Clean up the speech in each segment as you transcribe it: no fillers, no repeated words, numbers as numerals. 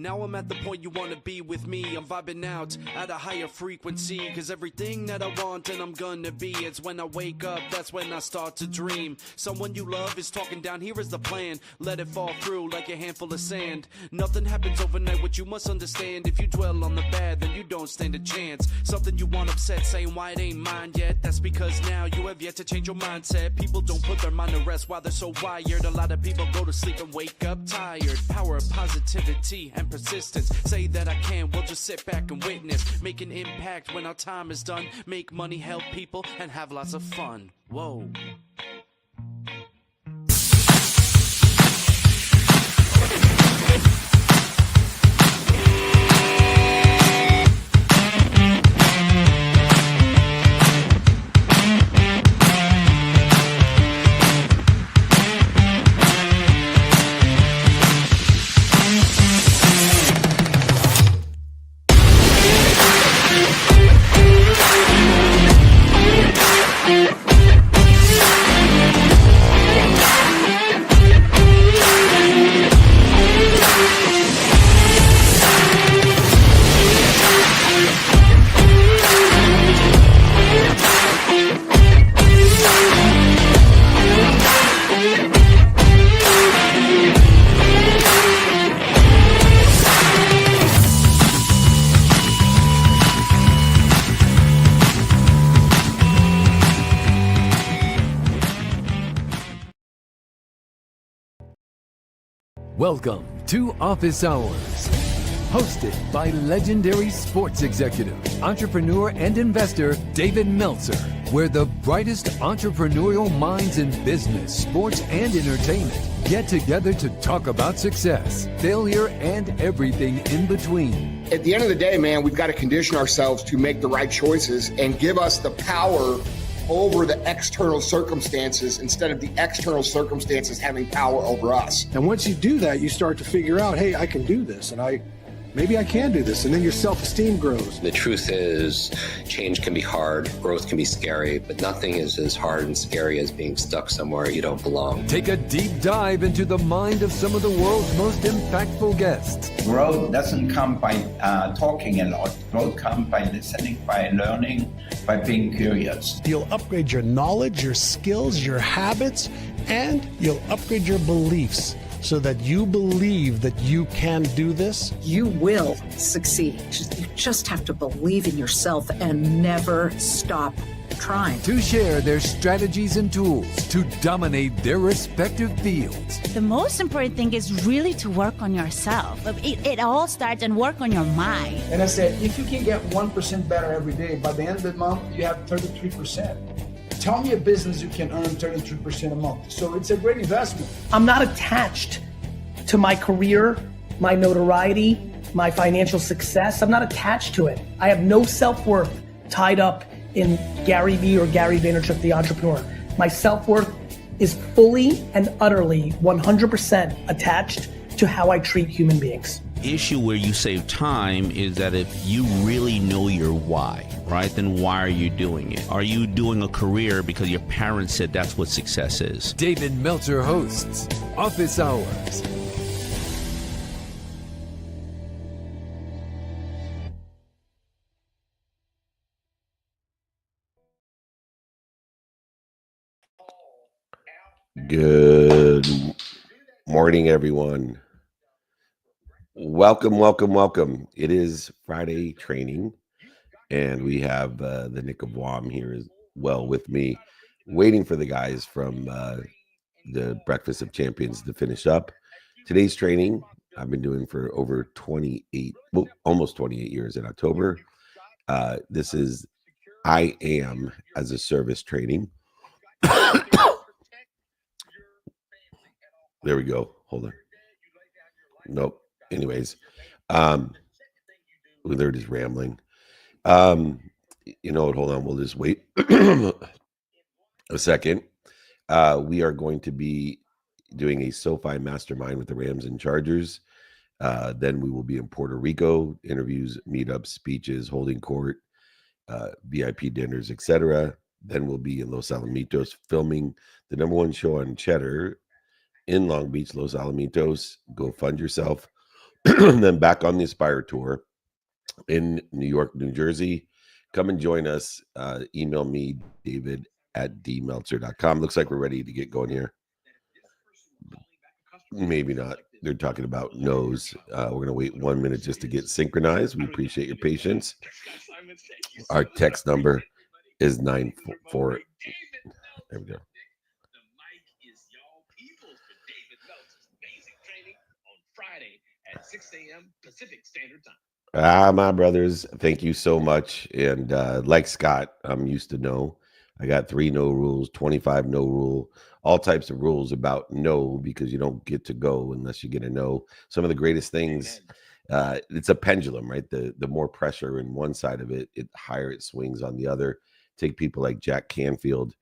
Now I'm at the point you wanna be with me. I'm vibing out at a higher frequency, cause everything that I want and I'm gonna be, it's when I wake up, that's when I start to dream. Someone you love is talking down, here is the plan. Let it fall through like a handful of sand. Nothing happens overnight, what you must understand. If you dwell on the bad, then you don't stand a chance. Something you want upset, saying why it ain't mine yet. That's because now you have yet to change your mindset. People don't put their mind to rest while they're so wired. A lot of people go to sleep and wake up tired. Power of positivity and persistence. Say that I can, we'll just sit back and witness. Make an impact when our time is done. Make money, help people, and have lots of fun. Whoa. Welcome to Office Hours, hosted by legendary sports executive, entrepreneur, and investor David Meltzer, where the brightest entrepreneurial minds in business, sports, and entertainment get together to talk about success, failure, and everything in between. At the end of the day, man, we've got to condition ourselves to make the right choices and give us the power over the external circumstances instead of the external circumstances having power over us. And once you do that, you start to figure out, hey, I can do this, and maybe I can do this, and then your self-esteem grows. The truth is, change can be hard, growth can be scary, but nothing is as hard and scary as being stuck somewhere you don't belong. Take a deep dive into the mind of some of the world's most impactful guests. Growth doesn't come by talking a lot. Growth comes by listening, by learning, by being curious. You'll upgrade your knowledge, your skills, your habits, and you'll upgrade your beliefs so that you believe that you can do this. You will succeed. You just have to believe in yourself and never stop trying. To share their strategies and tools to dominate their respective fields. The most important thing is really to work on yourself. It all starts and work on your mind. And I said, if you can get 1% better every day, by the end of the month, you have 33%. Tell me a business you can earn 33% a month. So it's a great investment. I'm not attached to my career, my notoriety, my financial success. I'm not attached to it. I have no self-worth tied up in Gary Vee or Gary Vaynerchuk, the entrepreneur. My self-worth is fully and utterly 100% attached to how I treat human beings. Issue where you save time is that if you really know your why, right, then why are you doing it? Are you doing a career because your parents said that's what success is? David Meltzer hosts Office Hours. Good morning, everyone. Welcome. It is Friday training, and we have the Nick of WOM here as well with me, waiting for the guys from the Breakfast of Champions to finish up. Today's training, I've been doing for over almost 28 years in October. This is I Am as a Service training. There we go. Hold on. Nope. Anyways, they're just rambling. You know what? Hold on. We'll just wait a second. We are going to be doing a SoFi mastermind with the Rams and Chargers. Then we will be in Puerto Rico, interviews, meetups, speeches, holding court, VIP dinners, etc. Then we'll be in Los Alamitos filming the #1 show on Cheddar in Long Beach, Los Alamitos. Go fund yourself. and then back on the Aspire Tour in New York, New Jersey. Come and join us. Email me, david@dmeltzer.com. Looks like we're ready to get going here. Maybe not. They're talking about no's. We're going to wait 1 minute just to get synchronized. We appreciate your patience. Our text number is 94. There we go. At 6 a.m. Pacific Standard Time. My brothers, thank you so much. And like Scott, I'm used to no. I got 3 no rules, 25 no rule, all types of rules about no, because you don't get to go unless you get a no. Some of the greatest things, it's a pendulum, right? The more pressure in one side of it, higher it swings on the other. Take people like Jack Canfield.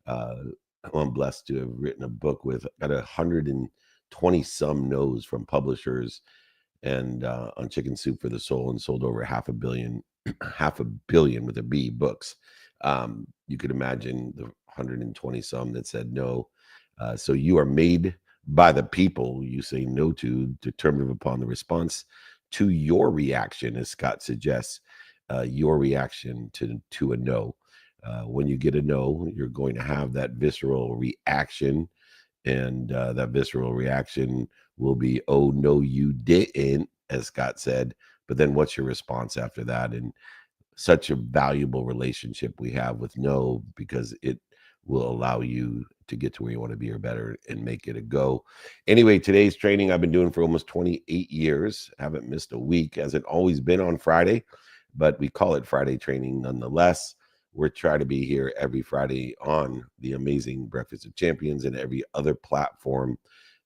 I'm blessed to have written a book with got 120 some no's from publishers and on Chicken Soup for the Soul, and sold over 500 million with a B books. You could imagine the 120 some that said no. So you are made by the people you say no to, determined upon the response to your reaction, as Scott suggests, your reaction to a no. When you get a no, you're going to have that visceral reaction, and that visceral reaction will be, oh, no, you didn't, as Scott said. But then what's your response after that? And such a valuable relationship we have with no, because it will allow you to get to where you want to be or better and make it a go. Anyway, today's training I've been doing for almost 28 years. Haven't missed a week. Hasn't always been on Friday, but we call it Friday training nonetheless. We're trying to be here every Friday on the amazing Breakfast of Champions and every other platform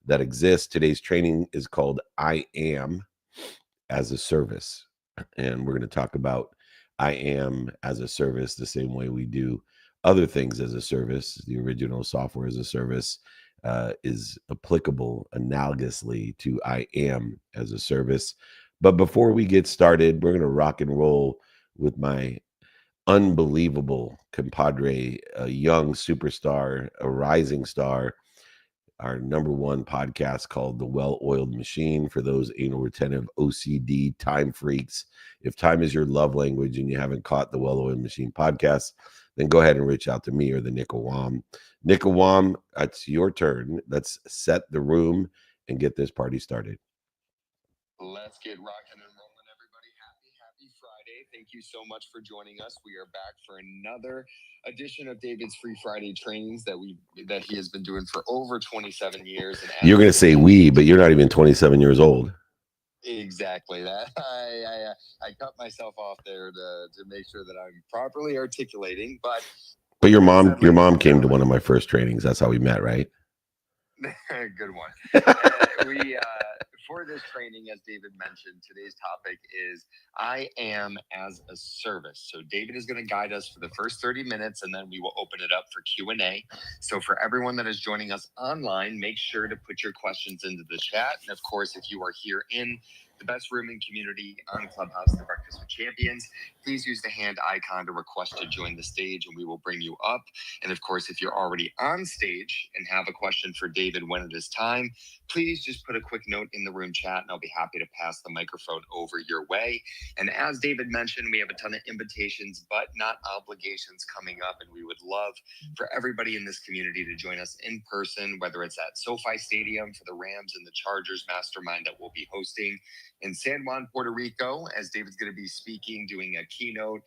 that exists. Today's training is called I Am as a Service. And we're going to talk about I Am as a Service the same way we do other things as a service. The original software as a service is applicable analogously to I Am as a Service. But before we get started, we're going to rock and roll with my unbelievable compadre, a young superstar, a rising star, our #1 podcast called The Well-Oiled Machine, for those anal retentive OCD time freaks. If time is your love language and you haven't caught the Well-Oiled Machine podcast, then go ahead and reach out to me or the Nick Awam. Nick Awam, it's your turn. Let's set the room and get this party started. Let's get rocking and rolling, everybody. Happy Friday. Thank you so much for joining us. We are back for another edition of David's Free Friday trainings that he has been doing for over 27 years. And you're going to say we, but you're not even 27 years old. Exactly that. I cut myself off there to make sure that I'm properly articulating. But your mom came to one of my first trainings. That's how we met, right? Good one. We for this training, as David mentioned, today's topic is I Am as a Service. So David is going to guide us for the first 30 minutes, and then we will open it up for Q&A. So for everyone that is joining us online, make sure to put your questions into the chat. And of course, if you are here in the best rooming community on Clubhouse, the Breakfast with Champions, please use the hand icon to request to join the stage, and we will bring you up. And of course, if you're already on stage and have a question for David when it is time, please just put a quick note in the room chat, and I'll be happy to pass the microphone over your way. And as David mentioned, we have a ton of invitations, but not obligations coming up, and we would love for everybody in this community to join us in person, whether it's at SoFi Stadium for the Rams and the Chargers Mastermind that we'll be hosting in San Juan, Puerto Rico, as David's going to be speaking, doing a keynote,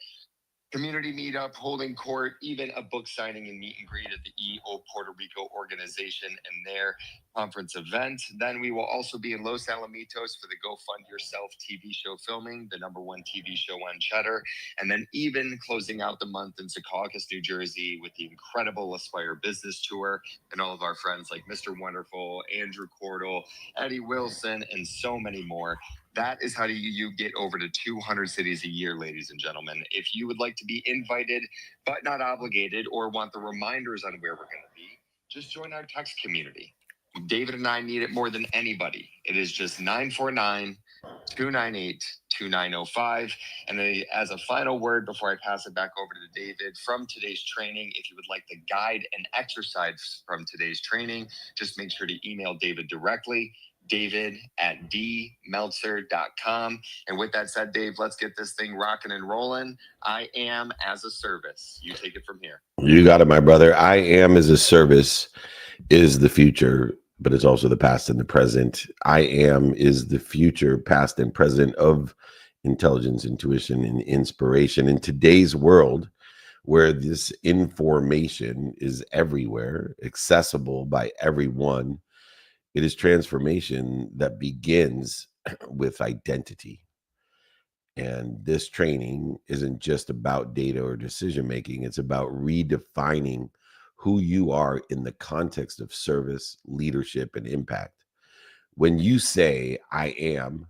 community meetup, holding court, even a book signing and meet and greet at the EO Puerto Rico organization and their conference event. Then we will also be in Los Alamitos for the Go Fund Yourself TV show filming, the #1 TV show on Cheddar. And then even closing out the month in Secaucus, New Jersey with the incredible Aspire Business Tour and all of our friends like Mr. Wonderful, Andrew Cordell, Eddie Wilson, and so many more. That is how you get over to 200 cities a year, ladies and gentlemen. If you would like to be invited but not obligated, or want the reminders on where we're going to be, just join our text community. David and I need it more than anybody. It is just 949-298-2905. And then as a final word before I pass it back over to David, from today's training, if you would like the guide and exercise from today's training, just make sure to email David directly, david@dmeltzer.com. And with that said, Dave, let's get this thing rocking and rolling. I am as a service. You take it from here. You got it, my brother. I am as a service is the future, but it's also the past and the present. I am is the future, past and present of intelligence, intuition, and inspiration. In today's world, where this information is everywhere, accessible by everyone, it is transformation that begins with identity. And this training isn't just about data or decision making, it's about redefining who you are in the context of service, leadership, and impact. When you say, I am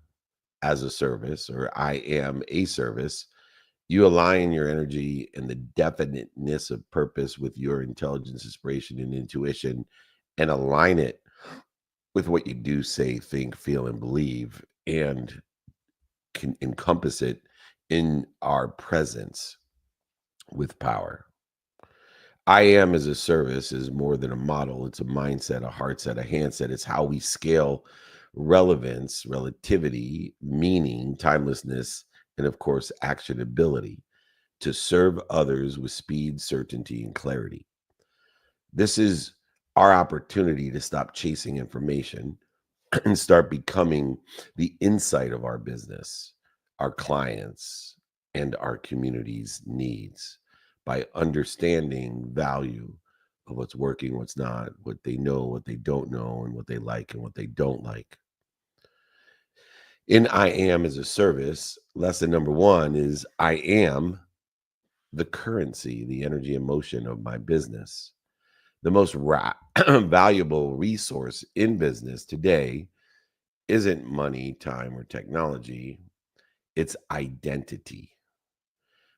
as a service, or I am a service, you align your energy and the definiteness of purpose with your intelligence, inspiration, and intuition, and align it with what you do, say, think, feel, and believe, and can encompass it in our presence with power. I am as a service is more than a model. It's a mindset, a heart set, a handset. It's how we scale relevance, relativity, meaning, timelessness, and of course, actionability to serve others with speed, certainty, and clarity. This is our opportunity to stop chasing information and start becoming the insight of our business, our clients, and our community's needs by understanding value of what's working, what's not, what they know, what they don't know, and what they like and what they don't like. In I am as a service, lesson number one is I am the currency, the energy and motion of my business. The most valuable resource in business today isn't money, time, or technology. It's identity.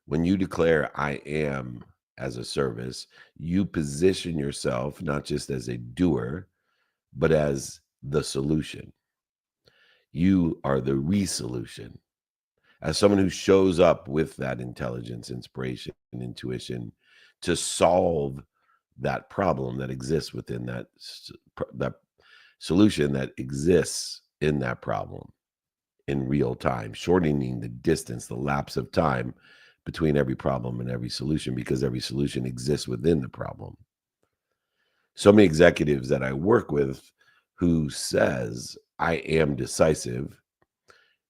When you declare I am as a service, you position yourself not just as a doer, but as the solution. You are the resolution. As someone who shows up with that intelligence, inspiration, and intuition to solve that problem that exists within that solution that exists in that problem in real time, shortening the distance, the lapse of time between every problem and every solution, because every solution exists within the problem. So many executives that I work with who says, I am decisive,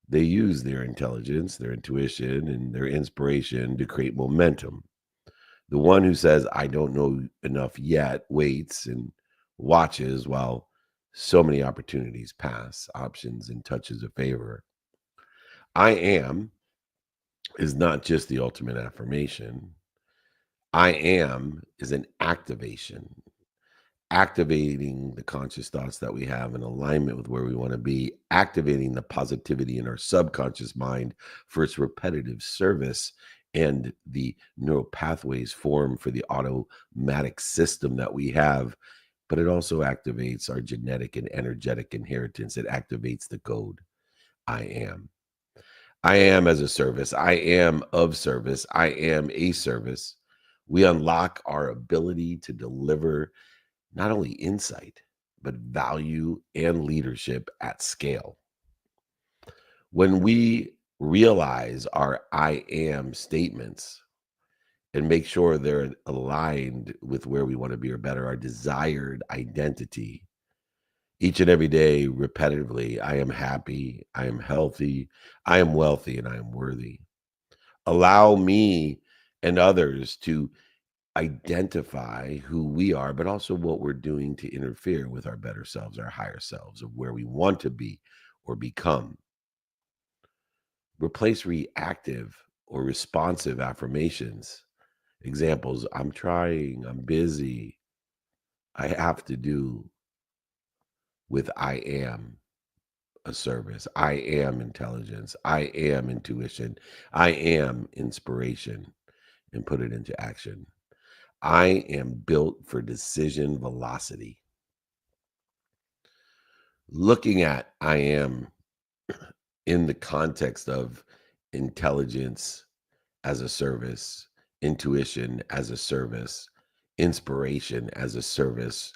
they use their intelligence, their intuition, and their inspiration to create momentum. The one who says, I don't know enough yet, waits and watches while so many opportunities pass, options and touches of favor. I am is not just the ultimate affirmation. I am is an activation, activating the conscious thoughts that we have in alignment with where we want to be, activating the positivity in our subconscious mind for its repetitive service and the neural pathways form for the automatic system that we have. But it also activates our genetic and energetic inheritance. It activates the code. I am. I am as a service. I am of service. I am a service. We unlock our ability to deliver not only insight, but value and leadership at scale. When we realize our I am statements and make sure they're aligned with where we want to be or better, our desired identity, each and every day, repetitively, I am happy, I am healthy, I am wealthy, and I am worthy. Allow me and others to identify who we are, but also what we're doing to interfere with our better selves, our higher selves, of where we want to be or become. Replace reactive or responsive affirmations. Examples, I'm trying, I'm busy, I have to do, with I am a service, I am intelligence, I am intuition, I am inspiration, and put it into action. I am built for decision velocity. Looking at I am in the context of intelligence as a service, intuition as a service, inspiration as a service,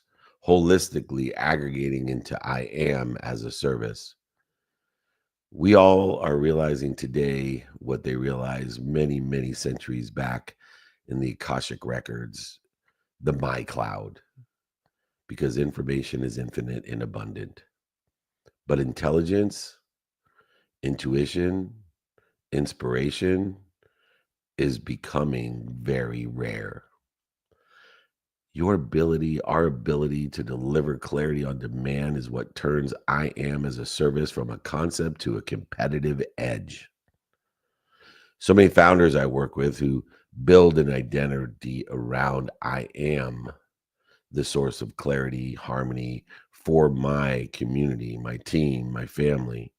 holistically aggregating into I am as a service. We all are realizing today what they realized many, many centuries back in the Akashic records, the My Cloud, because information is infinite and abundant. But intelligence, intuition, inspiration is becoming very rare. Our ability to deliver clarity on demand is what turns I am as a service from a concept to a competitive edge. So many founders I work with who build an identity around I am the source of clarity, harmony for my community, my team, my family,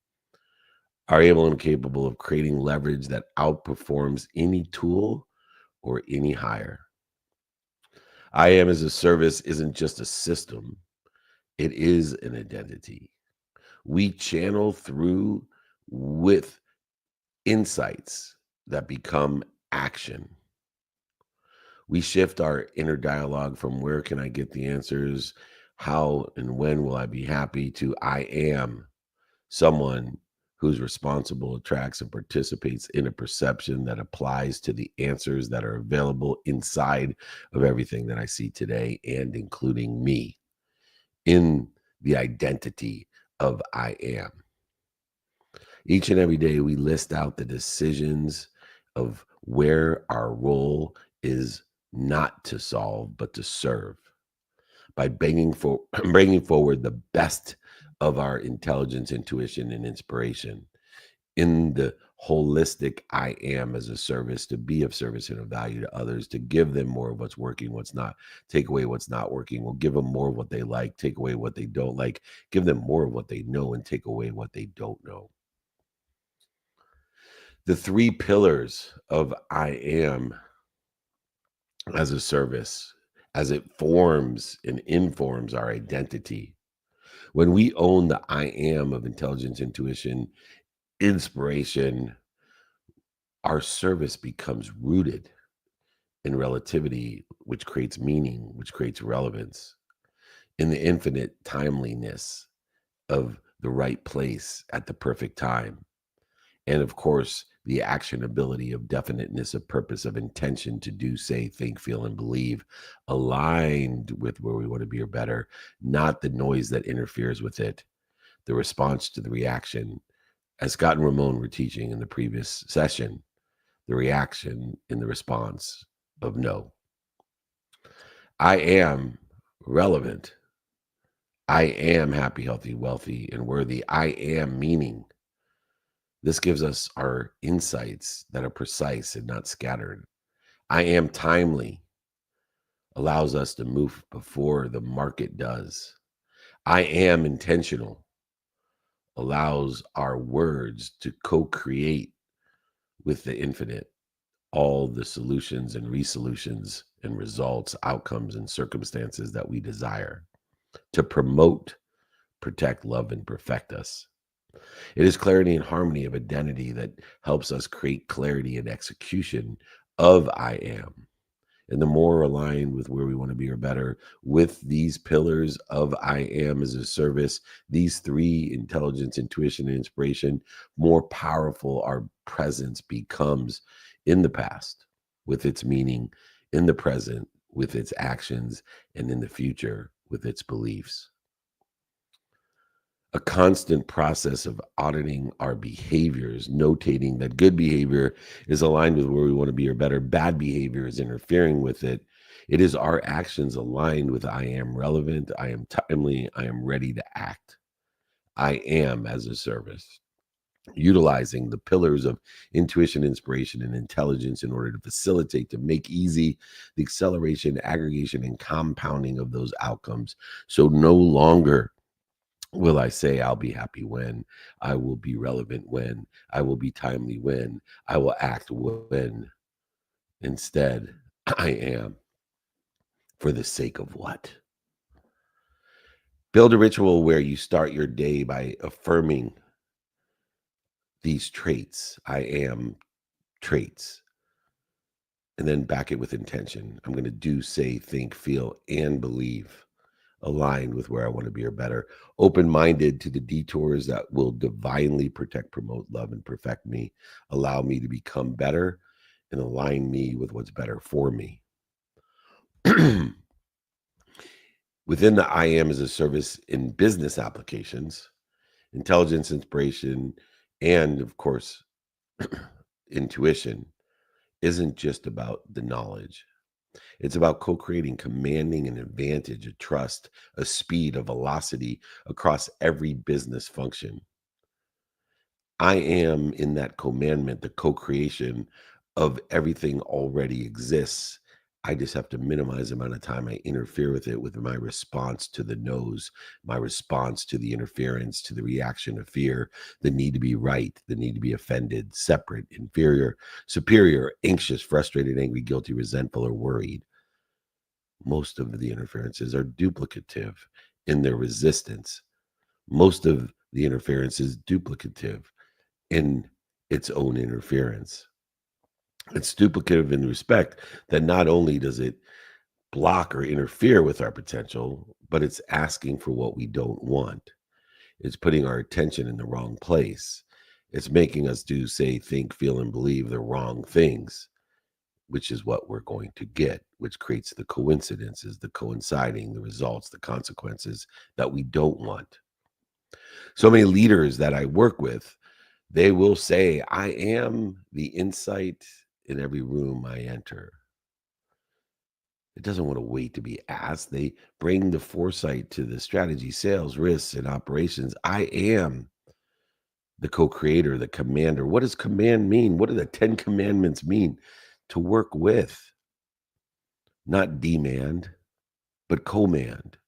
are able and capable of creating leverage that outperforms any tool or any hire. I am as a service isn't just a system, it is an identity. We channel through with insights that become action. We shift our inner dialogue from where can I get the answers, how and when will I be happy, to I am someone who's responsible, attracts, and participates in a perception that applies to the answers that are available inside of everything that I see today, and including me in the identity of I am. Each and every day, we list out the decisions of where our role is not to solve, but to serve, by bringing forward the best of our intelligence, intuition, and inspiration in the holistic I am as a service, to be of service and of value to others, to give them more of what's working, what's not, take away what's not working. We'll give them more of what they like, take away what they don't like, give them more of what they know, and take away what they don't know. The three pillars of I am as a service, as it forms and informs our identity. When we own the I am of intelligence, intuition, inspiration, our service becomes rooted in relativity, which creates meaning, which creates relevance, in the infinite timeliness of the right place at the perfect time. And of course, the actionability of definiteness of purpose, of intention to do, say, think, feel, and believe, aligned with where we want to be or better, not the noise that interferes with it, the response to the reaction. As Scott and Ramon were teaching in the previous session, the reaction in the response of no. I am relevant. I am happy, healthy, wealthy, and worthy. I am meaning. This gives us our insights that are precise and not scattered. I am timely, allows us to move before the market does. I am intentional, allows our words to co-create with the infinite all the solutions and resolutions and results, outcomes, and circumstances that we desire, to promote, protect, love, and perfect us. It is clarity and harmony of identity that helps us create clarity and execution of I am. And the more aligned with where we want to be or better with these pillars of I am as a service, these three, intelligence, intuition, and inspiration, more powerful our presence becomes in the past with its meaning, in the present with its actions, and in the future with its beliefs. A constant process of auditing our behaviors, notating that good behavior is aligned with where we want to be or better, bad behavior is interfering with it. It is our actions aligned with I am relevant, I am timely, I am ready to act. I am as a service. Utilizing the pillars of intuition, inspiration, and intelligence in order to facilitate, to make easy the acceleration, aggregation, and compounding of those outcomes. So no longer will I say I'll be happy when, I will be relevant when, I will be timely when, I will act when. Instead, I am. For the sake of what? Build a ritual where you start your day by affirming these traits, I am traits, and then back it with intention. I'm going to do, say, think, feel, and believe. aligned with where I want to be or better, open-minded to the detours that will divinely protect, promote, love, and perfect me, allow me to become better, and align me with what's better for me. Within the I Am as a Service in business applications, intelligence, inspiration, and of course, intuition isn't just about the knowledge. It's about co-creating, commanding an advantage, a trust, a speed, a velocity across every business function. I am in that commandment, the co-creation of everything already exists. I just have to minimize the amount of time I interfere with it with my response to the no's, my response to the interference, to the reaction of fear, the need to be right, the need to be offended, separate, inferior, superior, anxious, frustrated, angry, guilty, resentful, or worried. Most of the interferences are duplicative in their resistance. Most of the interference is duplicative in its own interference. It's duplicative in the respect that not only does it block or interfere with our potential, but it's asking for what we don't want. It's putting our attention in the wrong place. It's making us do, say, think, feel, and believe the wrong things, which is what we're going to get, which creates the coincidences, the coinciding, the results, the consequences that we don't want. So many leaders that I work with, they will say, I am the insight in every room I enter. It doesn't want to wait to be asked. They bring the foresight to the strategy, sales, risks, and operations. I am the co-creator, the commander. What does command mean? What do the 10 commandments mean? To work with, not demand, but command.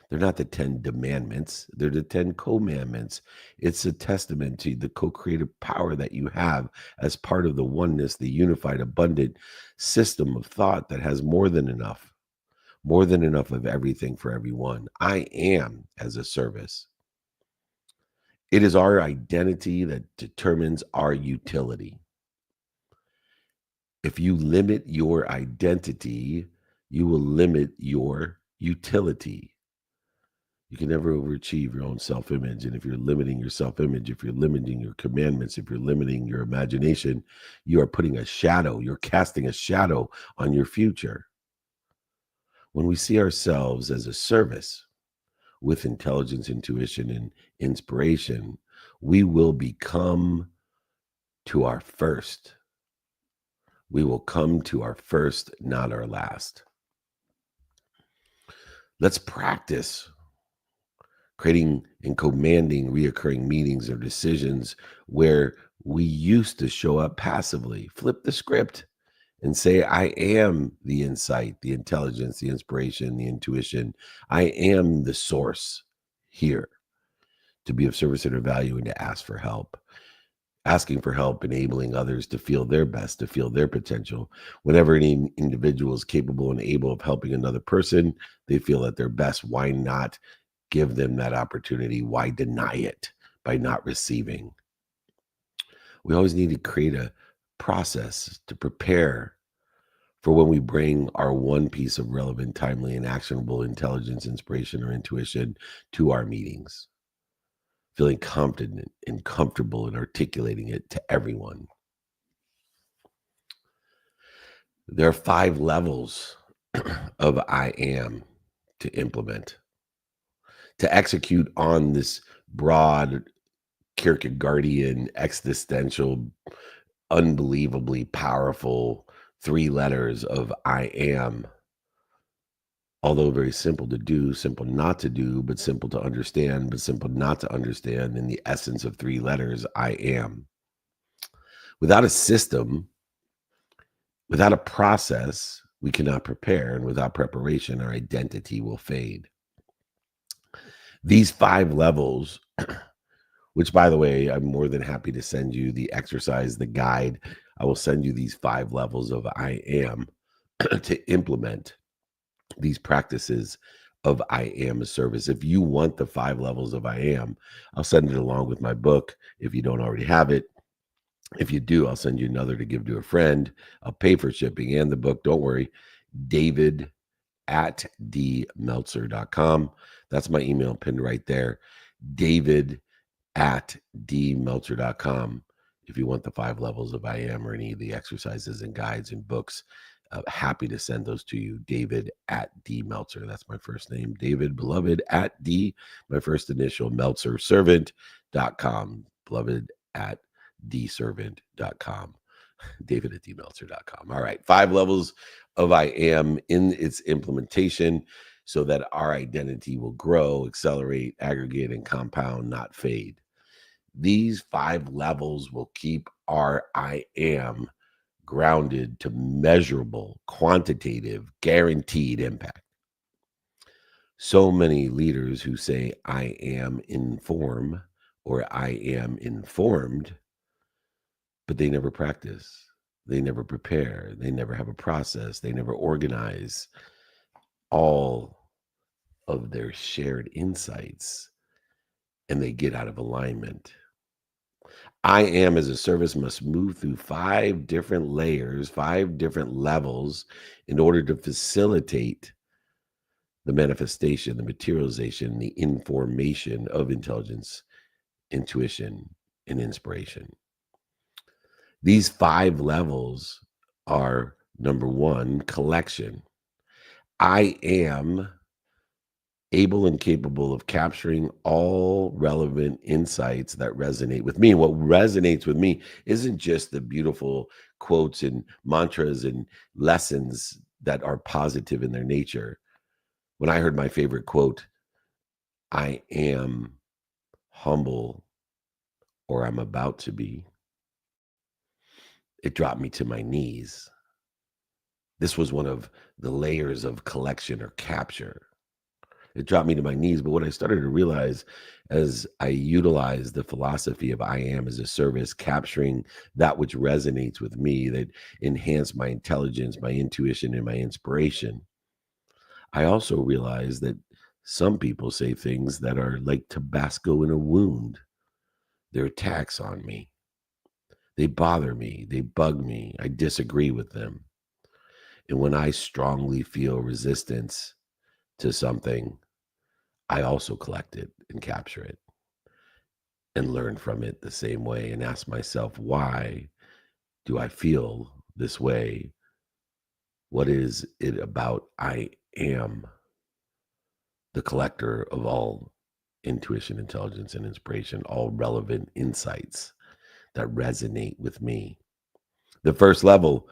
They're not the 10 demandments. They're the 10 commandments. It's a testament to the co-creative power that you have as part of the oneness, the unified, abundant system of thought that has more than enough of everything for everyone. I am as a service. It is our identity that determines our utility. If you limit your identity, you will limit your utility. You can never overachieve your own self-image. And if you're limiting your self-image, if you're limiting your commandments, if you're limiting your imagination, you are putting a shadow, you're casting a shadow on your future. When we see ourselves as a service with intelligence, intuition, and inspiration, we will become to our first. We will come to our first, not our last. Let's practice creating and commanding reoccurring meetings or decisions where we used to show up passively. Flip the script and say, I am the insight, the intelligence, the inspiration, the intuition. I am the source here to be of service and of value and to ask for help. Asking for help, enabling others to feel their best, to feel their potential. Whenever any individual is capable and able of helping another person, they feel at their best. Why not give them that opportunity? Why deny it by not receiving? We always need to create a process to prepare for when we bring our one piece of relevant, timely, and actionable intelligence, inspiration, or intuition to our meetings. Feeling confident and comfortable in articulating it to everyone. There are 5 levels of I am to implement. To execute on this broad, Kierkegaardian, existential, unbelievably powerful 3 letters of I am. Although very simple to do, simple not to do, but simple to understand, but simple not to understand in the essence of 3 letters, I am. Without a system, without a process, we cannot prepare, and without preparation, our identity will fade. These 5 levels, which, by the way, I'm more than happy to send you the exercise, the guide. I will send you these 5 levels of I am to implement these practices of I am a service. If you want the 5 levels of I am, I'll send it along with my book if you don't already have it. If you do, I'll send you another to give to a friend. I'll pay for shipping and the book. Don't worry. David david@dmeltzer.com. That's my email pinned right there. david@dmeltzer.com. If you want the 5 levels of I am or any of the exercises and guides and books, happy to send those to you. david@dmeltzer. That's my first name. David, beloved, @D, my first initial, Meltzer, servant.com. beloved@dservant.com. david@dmeltzer.com. All right. 5 levels of I am in its implementation so that our identity will grow, accelerate, aggregate, and compound, not fade. These 5 levels will keep our I am grounded to measurable, quantitative, guaranteed impact. So many leaders who say, I am inform or I am informed, but they never practice. They never prepare. They never have a process. They never organize all of their shared insights, and they get out of alignment. I am as a service must move through 5 different layers, 5 different levels in order to facilitate the manifestation, the materialization, the information of intelligence, intuition, and inspiration. These 5 levels are, number 1, collection. I am able and capable of capturing all relevant insights that resonate with me. And what resonates with me isn't just the beautiful quotes and mantras and lessons that are positive in their nature. When I heard my favorite quote, I am humble or I'm about to be, it dropped me to my knees. This was one of the layers of collection or capture. It dropped me to my knees. But what I started to realize as I utilized the philosophy of I am as a service, capturing that which resonates with me, that enhance my intelligence, my intuition, and my inspiration, I also realized that some people say things that are like Tabasco in a wound. They're attacks on me. They bother me. They bug me. I disagree with them. And when I strongly feel resistance to something, I also collect it and capture it and learn from it the same way and ask myself, why do I feel this way? What is it about I am the collector of all intuition, intelligence, and inspiration, all relevant insights that resonate with me? The first level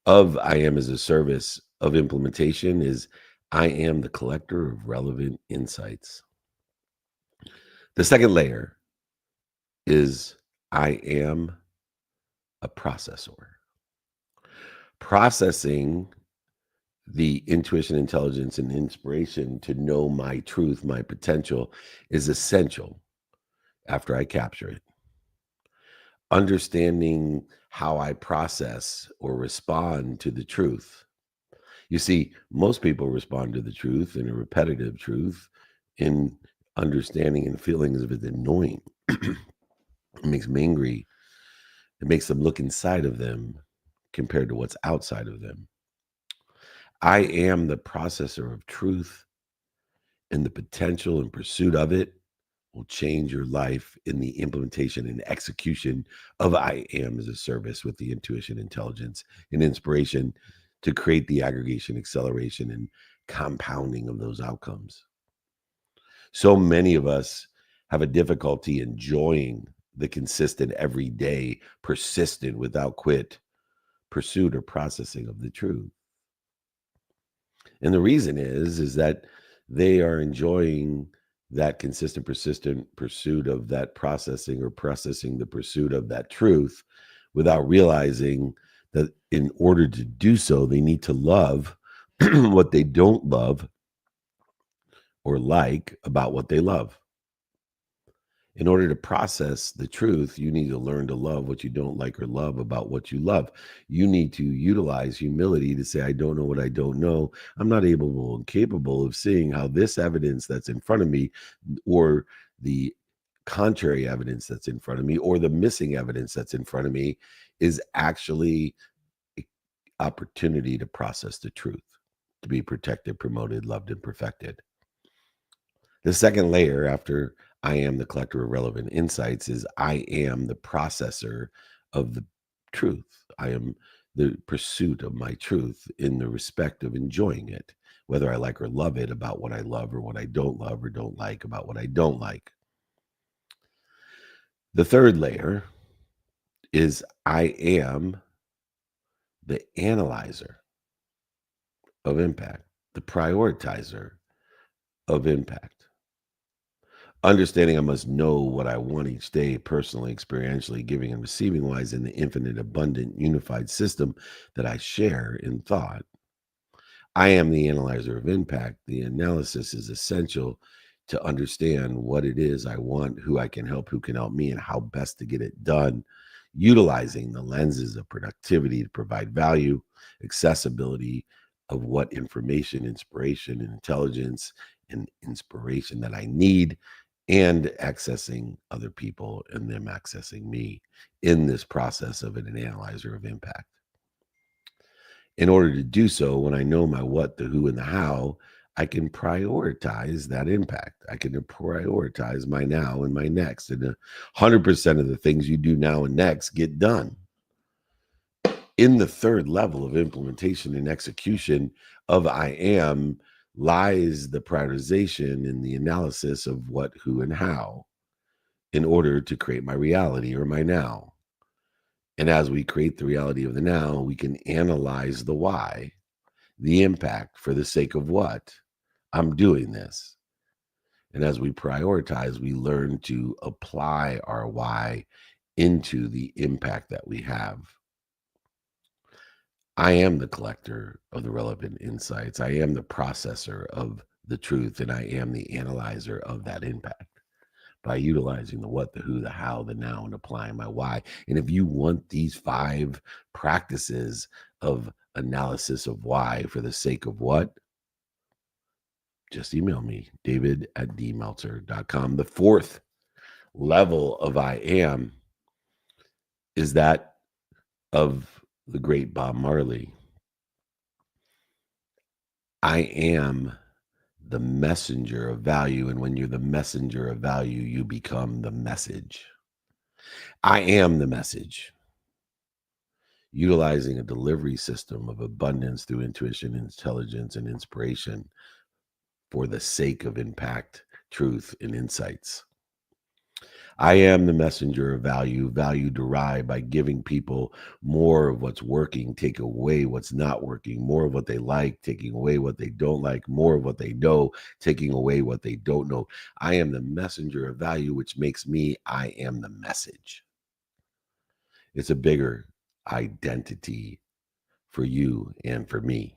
of I am as a service of implementation is I am the collector of relevant insights. The second layer is I am a processor. Processing the intuition, intelligence, and inspiration to know my truth, my potential, is essential after I capture it. Understanding how I process or respond to the truth. You see, most people respond to the truth in a repetitive truth, in understanding and feelings of it annoying. It makes them angry. It makes them look inside of them compared to what's outside of them. I am the processor of truth, and the potential and pursuit of it will change your life in the implementation and execution of I am as a service with the intuition, intelligence, and inspiration to create the aggregation, acceleration, and compounding of those outcomes. So many of us have a difficulty enjoying the consistent, everyday, persistent, without quit pursuit or processing of the truth. And the reason is that they are enjoying that consistent, persistent pursuit of that processing or processing the pursuit of that truth without realizing that in order to do so, they need to love what they don't love or like about what they love. In order to process the truth, you need to learn to love what you don't like or love about what you love. You need to utilize humility to say, I don't know what I don't know. I'm not able and capable of seeing how this evidence that's in front of me, or the contrary evidence that's in front of me, or the missing evidence that's in front of me, is actually an opportunity to process the truth. to be protected, promoted, loved, and perfected. The second layer after I am the collector of relevant insights is I am the processor of the truth. I am the pursuit of my truth in the respect of enjoying it, whether I like or love it, about what I love or what I don't love or don't like, about what I don't like. The third layer is I am the analyzer of impact, the prioritizer of impact. Understanding I must know what I want each day, personally, experientially, giving and receiving wise in the infinite, abundant, unified system that I share in thought. I am the analyzer of impact. The analysis is essential to understand what it is I want, who I can help, who can help me, and how best to get it done, utilizing the lenses of productivity to provide value, accessibility of what information, inspiration, and intelligence and inspiration that I need, and accessing other people and them accessing me in this process of an analyzer of impact. In order to do so, when I know my what, the who, and the how, I can prioritize that impact. I can prioritize my now and my next. And 100% of the things you do now and next get done. In the third level of implementation and execution of I am lies the prioritization and the analysis of what, who, and how in order to create my reality or my now. And as we create the reality of the now, we can analyze the why, the impact for the sake of what I'm doing this. And as we prioritize, we learn to apply our why into the impact that we have. I am the collector of the relevant insights. I am the processor of the truth, and I am the analyzer of that impact by utilizing the what, the who, the how, the now, and applying my why. And if you want these 5 practices of analysis of why for the sake of what, just email me, david@dmeltzer.com. The fourth level of I am is that of the great Bob Marley. I am the messenger of value, and when you're the messenger of value, you become the message. I am the message. Utilizing a delivery system of abundance through intuition, intelligence, and inspiration for the sake of impact, truth, and insights. I am the messenger of value, value derived by giving people more of what's working, take away what's not working, more of what they like, taking away what they don't like, more of what they know, taking away what they don't know. I am the messenger of value, which makes me, I am the message. It's a bigger identity for you and for me.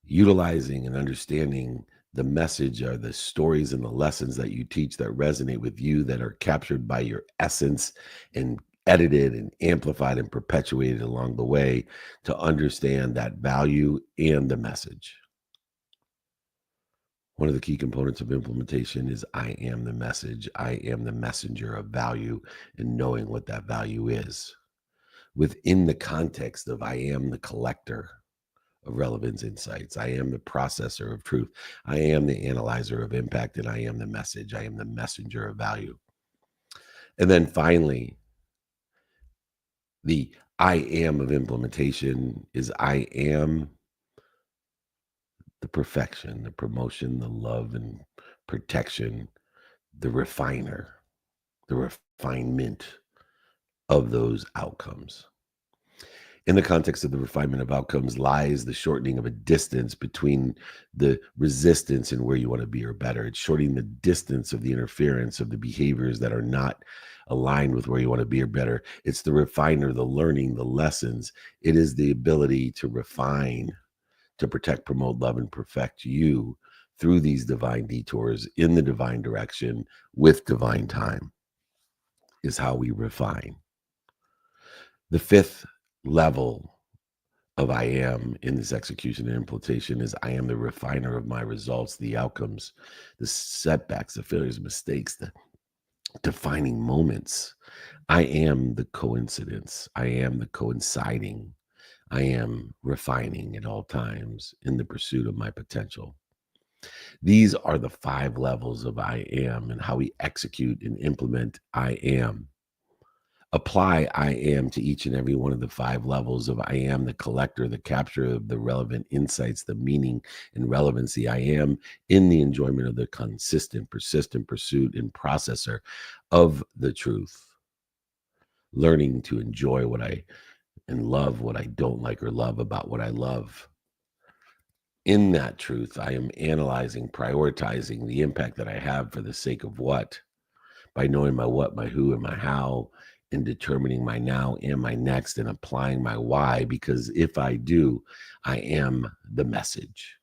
Utilizing and understanding the message are the stories and the lessons that you teach that resonate with you, that are captured by your essence and edited and amplified and perpetuated along the way to understand that value and the message. One of the key components of implementation is I am the message. I am the messenger of value, and knowing what that value is within the context of I am the collector of relevance insights. I am the processor of truth. I am the analyzer of impact, and I am the message. I am the messenger of value. And then finally, the I am of implementation is I am the perfection, the promotion, the love and protection, the refiner, the refinement of those outcomes. In the context of the refinement of outcomes lies the shortening of a distance between the resistance and where you want to be or better. It's shortening the distance of the interference of the behaviors that are not aligned with where you want to be or better. It's the refiner, the learning, the lessons. It is the ability to refine, to protect, promote, love, and perfect you through these divine detours in the divine direction with divine time is how we refine. The fifth level of I am in this execution and implementation is I am the refiner of my results, the outcomes, the setbacks, the failures, mistakes, the defining moments. I am the coincidence. I am the coinciding. I am refining at all times in the pursuit of my potential. These are the 5 levels of I am and how we execute and implement I am. Apply I am to each and every one of the 5 levels of I am, the collector, the capture of the relevant insights, the meaning and relevancy. I am in the enjoyment of the consistent, persistent pursuit and processor of the truth. Learning to enjoy what I and love what I don't like or love about what I love. In that truth, I am analyzing, prioritizing the impact that I have for the sake of what, by knowing my what, my who, and my how, and determining my now and my next, and applying my why, because if I do, I am the message.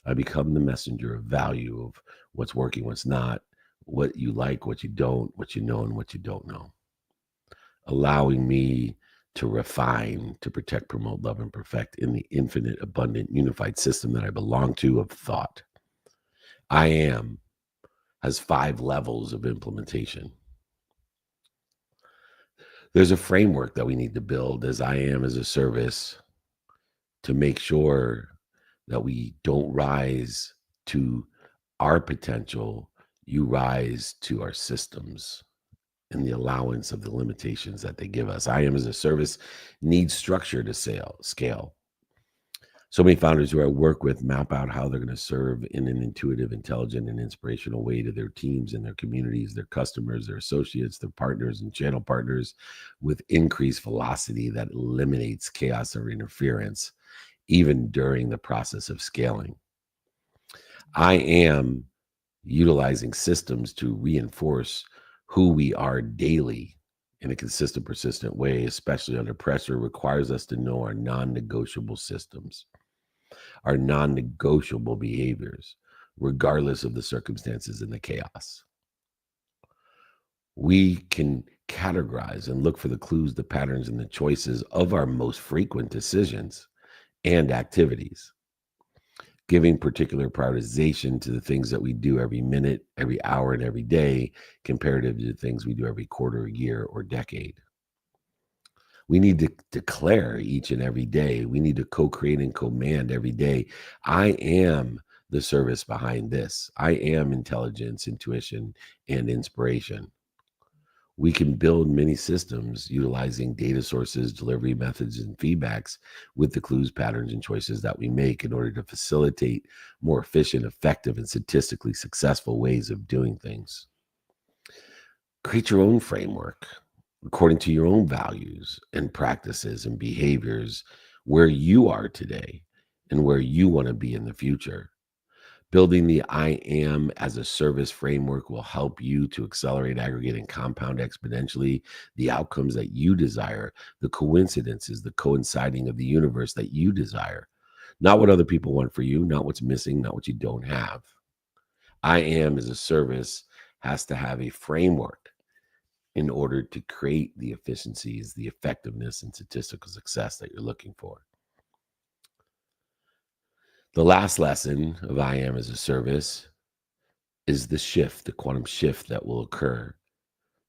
I become the messenger of value of what's working, what's not, what you like, what you don't, what you know, and what you don't know. Allowing me to refine, to protect, promote, love, and perfect in the infinite, abundant, unified system that I belong to of thought. I am has 5 levels of implementation. There's a framework that we need to build as I am as a service to make sure that we don't rise to our potential, you rise to our systems and the allowance of the limitations that they give us. I am as a service needs structure to scale. So many founders who I work with map out how they're going to serve in an intuitive, intelligent, and inspirational way to their teams and their communities, their customers, their associates, their partners and channel partners with increased velocity that eliminates chaos or interference, even during the process of scaling. I am utilizing systems to reinforce who we are daily in a consistent, persistent way, especially under pressure, requires us to know our non-negotiable systems, our non-negotiable behaviors, regardless of the circumstances and the chaos. We can categorize and look for the clues, the patterns, and the choices of our most frequent decisions and activities, giving particular prioritization to the things that we do every minute, every hour, and every day, comparative to the things we do every quarter, year, or decade. We need to declare each and every day. We need to co-create and command every day. I am the service behind this. I am intelligence, intuition, and inspiration. We can build many systems utilizing data sources, delivery methods, and feedbacks with the clues, patterns, and choices that we make in order to facilitate more efficient, effective, and statistically successful ways of doing things. Create your own framework according to your own values and practices and behaviors, where you are today and where you want to be in the future. Building the I am as a service framework will help you to accelerate, aggregate, and compound exponentially the outcomes that you desire, the coincidences, the coinciding of the universe that you desire. Not what other people want for you, not what's missing, not what you don't have. I am as a service has to have a framework in order to create the efficiencies, the effectiveness, and statistical success that you're looking for. The last lesson of I am as a service is the shift, the quantum shift that will occur.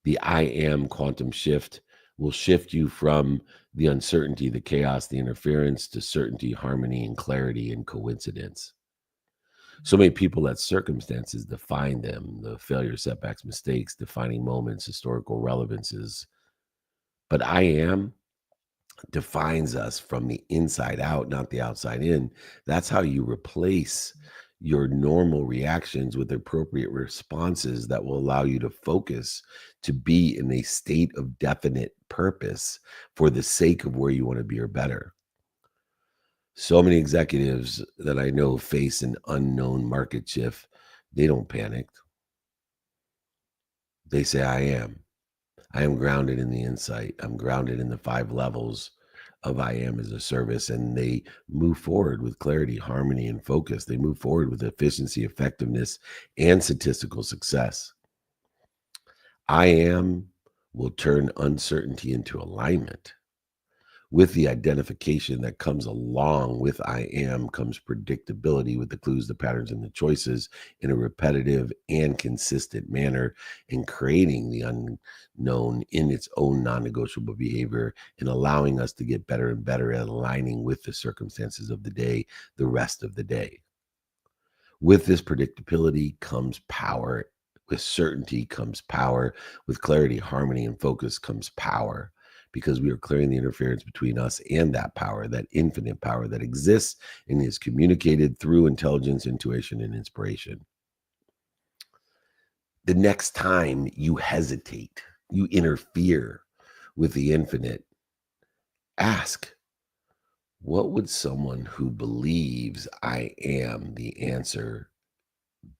The I am quantum shift will shift you from the uncertainty, the chaos, the interference to certainty, harmony, and clarity and coincidence. So many people let circumstances define them, the failure, setbacks, mistakes, defining moments, historical relevances. But I am defines us from the inside out, not the outside in. That's how you replace your normal reactions with appropriate responses that will allow you to focus, to be in a state of definite purpose for the sake of where you want to be or better. So many executives that I know face an unknown market shift. They don't panic. They say, I am grounded in the insight. I'm grounded in the 5 levels of I am as a service. And they move forward with clarity, harmony, and focus. They move forward with efficiency, effectiveness, and statistical success. I am will turn uncertainty into alignment. With the identification that comes along with I am comes predictability with the clues, the patterns, and the choices in a repetitive and consistent manner, and creating the unknown in its own non-negotiable behavior and allowing us to get better and better at aligning with the circumstances of the day, the rest of the day. With this predictability comes power. With certainty comes power. With clarity, harmony, and focus comes power, because we are clearing the interference between us and that power, that infinite power that exists and is communicated through intelligence, intuition, and inspiration. The next time you hesitate, you interfere with the infinite, ask, what would someone who believes I am the answer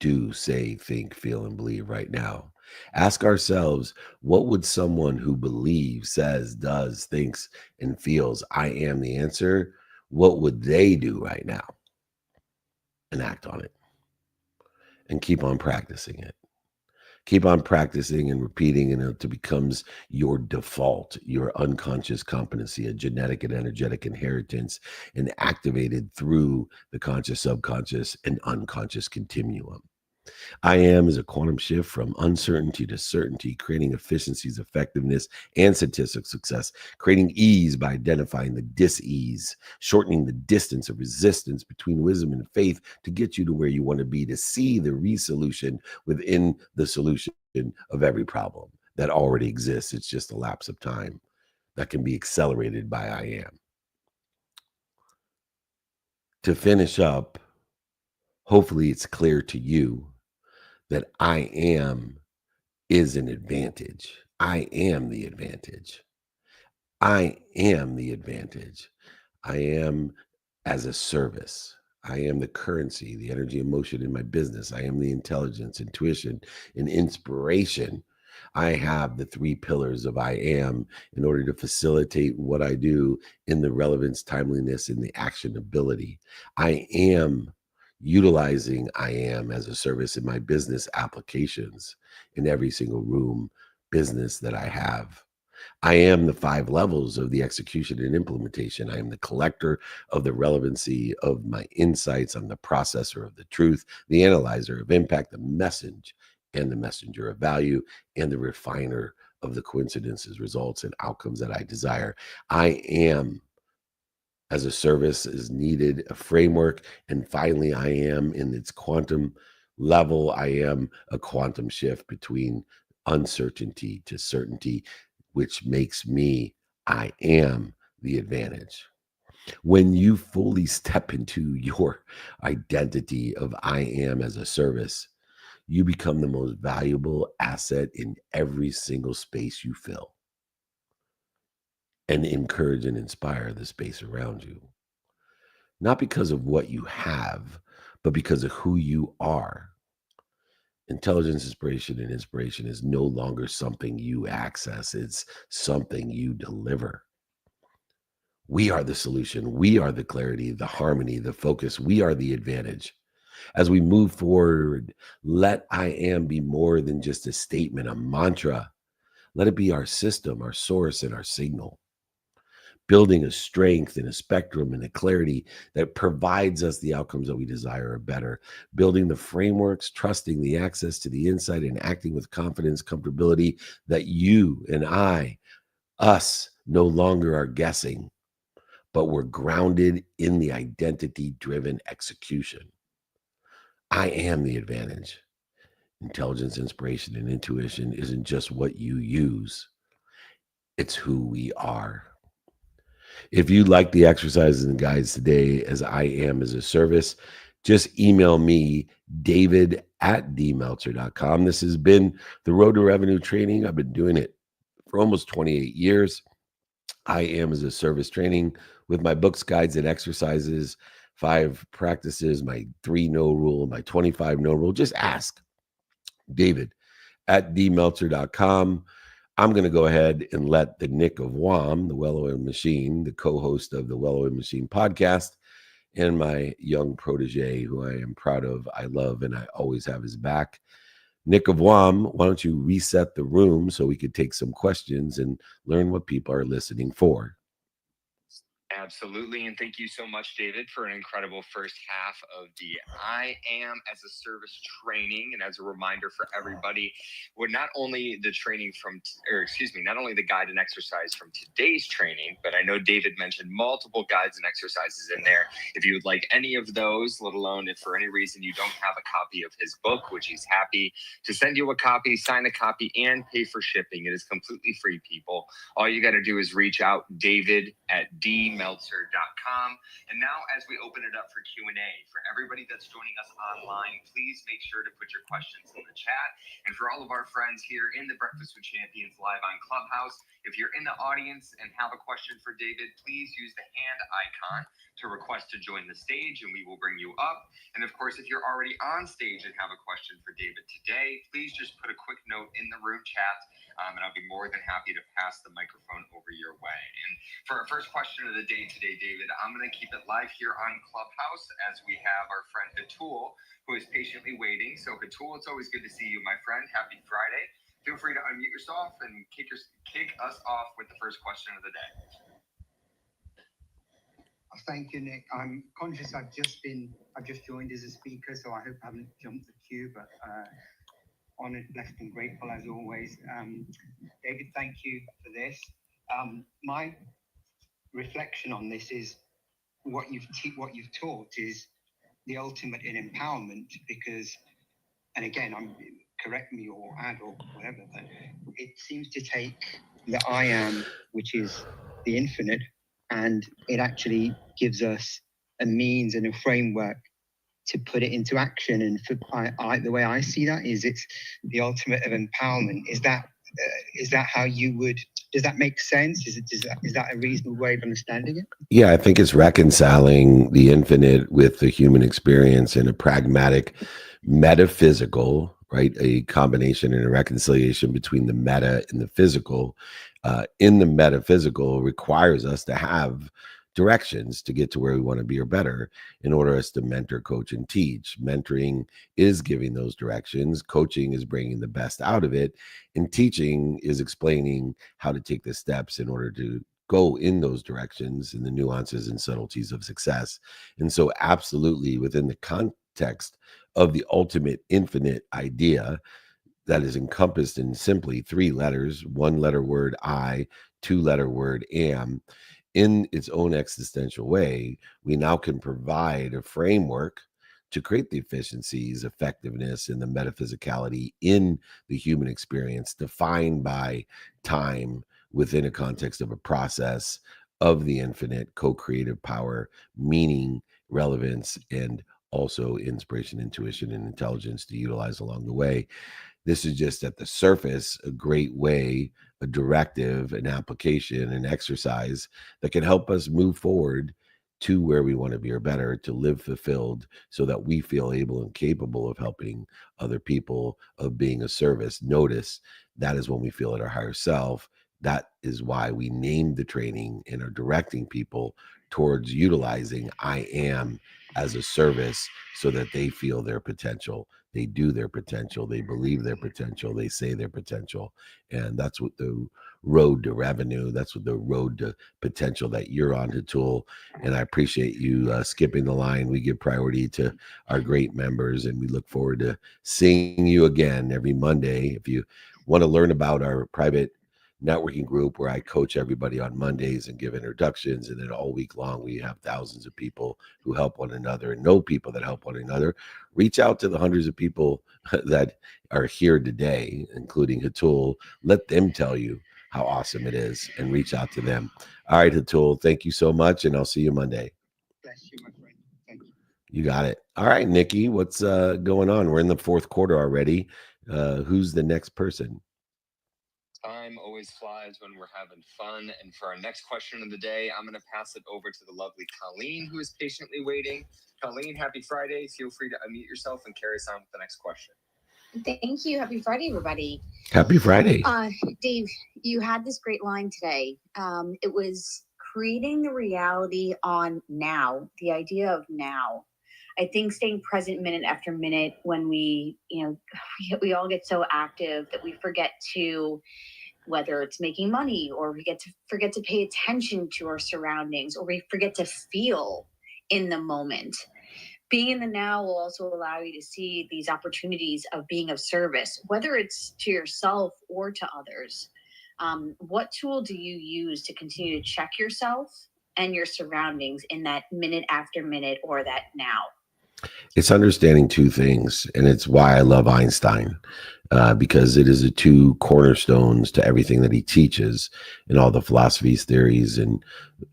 do, say, think, feel, and believe right now? Ask ourselves, what would someone who believes, says, does, thinks, and feels I am the answer, what would they do right now? And act on it. And keep on practicing it. Keep on practicing and repeating until it becomes your default, your unconscious competency, a genetic and energetic inheritance, and activated through the conscious, subconscious, and unconscious continuum. I am is a quantum shift from uncertainty to certainty, creating efficiencies, effectiveness, and statistical success, creating ease by identifying the dis-ease, shortening the distance of resistance between wisdom and faith to get you to where you want to be, to see the resolution within the solution of every problem that already exists. It's just a lapse of time that can be accelerated by I am. To finish up, hopefully it's clear to you that I am is an advantage. I am the advantage. I am the advantage. I am as a service. I am the currency, the energy and motion in my business. I am the intelligence, intuition, and inspiration. I have the 3 pillars of I am in order to facilitate what I do in the relevance, timeliness, and the actionability. I am utilizing I am as a service in my business applications in every single room business that I have. I am the 5 levels of the execution and implementation. I am the collector of the relevancy of my insights. I'm the processor of the truth, the analyzer of impact, the message and the messenger of value, and the refiner of the coincidences, results, and outcomes that I desire. I am as a service is needed, a framework. And finally, I am in its quantum level. I am a quantum shift between uncertainty to certainty, which makes me, I am the advantage. When you fully step into your identity of I am as a service, you become the most valuable asset in every single space you fill, and encourage and inspire the space around you. Not because of what you have, but because of who you are. Intelligence, inspiration, and inspiration is no longer something you access. It's something you deliver. We are the solution. We are the clarity, the harmony, the focus. We are the advantage. As we move forward, let I am be more than just a statement, a mantra. Let it be our system, our source, and our signal. Building a strength and a spectrum and a clarity that provides us the outcomes that we desire or better. Building the frameworks, trusting the access to the insight, and acting with confidence, comfortability that you and I, us, no longer are guessing, but we're grounded in the identity-driven execution. I am the advantage. Intelligence, inspiration, and intuition isn't just what you use. It's who we are. If you like the exercises and guides today as I am as a service, just email me, david@dmeltzer.com. This has been the Road to Revenue Training. I've been doing it for almost 28 years. I am as a service training with my books, guides, and exercises, 5 practices, my 3 no rule, my 25 no rule. Just ask david@dmeltzer.com. I'm going to go ahead and let the Nick of Wham, the Well-Oiled Machine, the co-host of the Well-Oiled Machine podcast, and my young protege, who I am proud of, I love, and I always have his back. Nick of Wham, why don't you reset the room so we could take some questions and learn what people are listening for? Absolutely. And thank you so much, David, for an incredible first half of the I Am as a Service training. And as a reminder for everybody, we're not only the training not only the guide and exercise from today's training, but I know David mentioned multiple guides and exercises in there. If you would like any of those, let alone if for any reason you don't have a copy of his book, which he's happy to send you a copy, sign a copy, and pay for shipping. It is completely free, people. All you got to do is reach out, david@dmeltzer.com. And now as we open it up for Q&A, for everybody that's joining us online, please make sure to put your questions in the chat. And for all of our friends here in the Breakfast with Champions live on Clubhouse, if you're in the audience and have a question for David, please use the hand icon to request to join the stage and we will bring you up. And of course, if you're already on stage and have a question for David today, please just put a quick note in the room chat and I'll be more than happy to pass the microphone over your way. And for our first question of the day today, David, I'm going to keep it live here on Clubhouse as we have our friend Hatul, who is patiently waiting. So Hatul, it's always good to see you, my friend. Happy Friday. Feel free to unmute yourself and kick us off with the first question of the day. Thank you, Nick. I'm conscious I've just joined as a speaker, so I hope I haven't jumped the queue, but honored, blessed, and grateful as always. David, thank you for this. My reflection on this is what you've taught is the ultimate in empowerment, because, and again, correct me or add or whatever, but it seems to take the I am, which is the infinite, and it actually gives us a means and a framework to put it into action. And for the way I see that is it's the ultimate of empowerment. Is that how you would? Does that make sense? Is that a reasonable way of understanding it? Yeah, I think it's reconciling the infinite with the human experience in a pragmatic, metaphysical, right? A combination and a reconciliation between the meta and the physical. In the metaphysical requires us to have directions to get to where we want to be or better in order us to mentor, coach, and teach. Mentoring is giving those directions. Coaching is bringing the best out of it. And teaching is explaining how to take the steps in order to go in those directions and the nuances and subtleties of success. And so absolutely within the context of the ultimate infinite idea that is encompassed in simply 3 letters, 1-letter word I, 2-letter word am, in its own existential way, we now can provide a framework to create the efficiencies, effectiveness, and the metaphysicality in the human experience defined by time within a context of a process of the infinite co-creative power, meaning, relevance, and also inspiration, intuition, and intelligence to utilize along the way. This is just at the surface a great way, a directive, an application, an exercise that can help us move forward to where we want to be or better, to live fulfilled so that we feel able and capable of helping other people, of being a service. Notice that is when we feel at our higher self. That is why we named the training and are directing people towards utilizing I am as a service so that they feel their potential. They do their potential. They believe their potential. They say their potential. And that's what the road to revenue, that's what the road to potential that you're on, Hatul. And I appreciate you skipping the line. We give priority to our great members, and we look forward to seeing you again every Monday. If you want to learn about our private networking group where I coach everybody on Mondays and give introductions, and then all week long we have thousands of people who help one another and know people that help one another. Reach out to the hundreds of people that are here today, including Hatul. Let them tell you how awesome it is and reach out to them. All right, Hatul, thank you so much, and I'll see you Monday. Bless you, my friend. Thank you. You got it. All right, Nikki, what's going on? We're in the 4th quarter already. Who's the next person? Time always flies when we're having fun. And for our next question of the day, I'm going to pass it over to the lovely Colleen, who is patiently waiting. Colleen, happy Friday. Feel free to unmute yourself and carry us on with the next question. Thank you. Happy Friday, everybody. Happy Friday. Dave, you had this great line today. It was creating the reality on now, the idea of now. I think staying present minute after minute when we all get so active that we forget to whether it's making money, or we get to forget to pay attention to our surroundings, or we forget to feel in the moment. Being in the now will also allow you to see these opportunities of being of service, whether it's to yourself or to others. What tool do you use to continue to check yourself and your surroundings in that minute after minute, or that now? It's understanding two things, and it's why I love Einstein, because it is the two cornerstones to everything that he teaches and all the philosophies, theories, and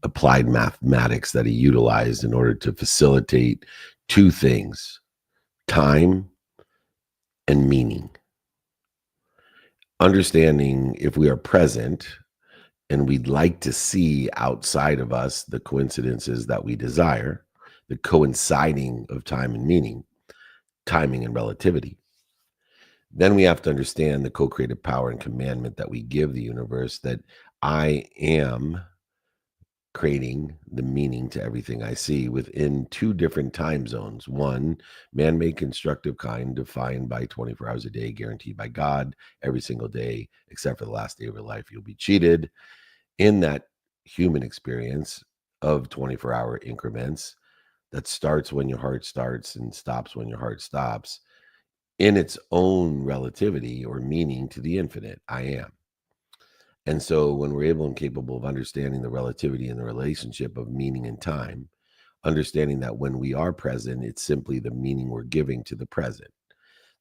applied mathematics that he utilized in order to facilitate two things: time and meaning. Understanding if we are present and we'd like to see outside of us the coincidences that we desire, the coinciding of time and meaning, timing and relativity. Then we have to understand the co-creative power and commandment that we give the universe, that I am creating the meaning to everything I see within two different time zones. One, man-made constructive kind, defined by 24 hours a day, guaranteed by God every single day, except for the last day of your life, you'll be cheated. In that human experience of 24-hour increments that starts when your heart starts and stops when your heart stops, in its own relativity or meaning to the infinite, I am. And so when we're able and capable of understanding the relativity and the relationship of meaning and time, understanding that when we are present, it's simply the meaning we're giving to the present.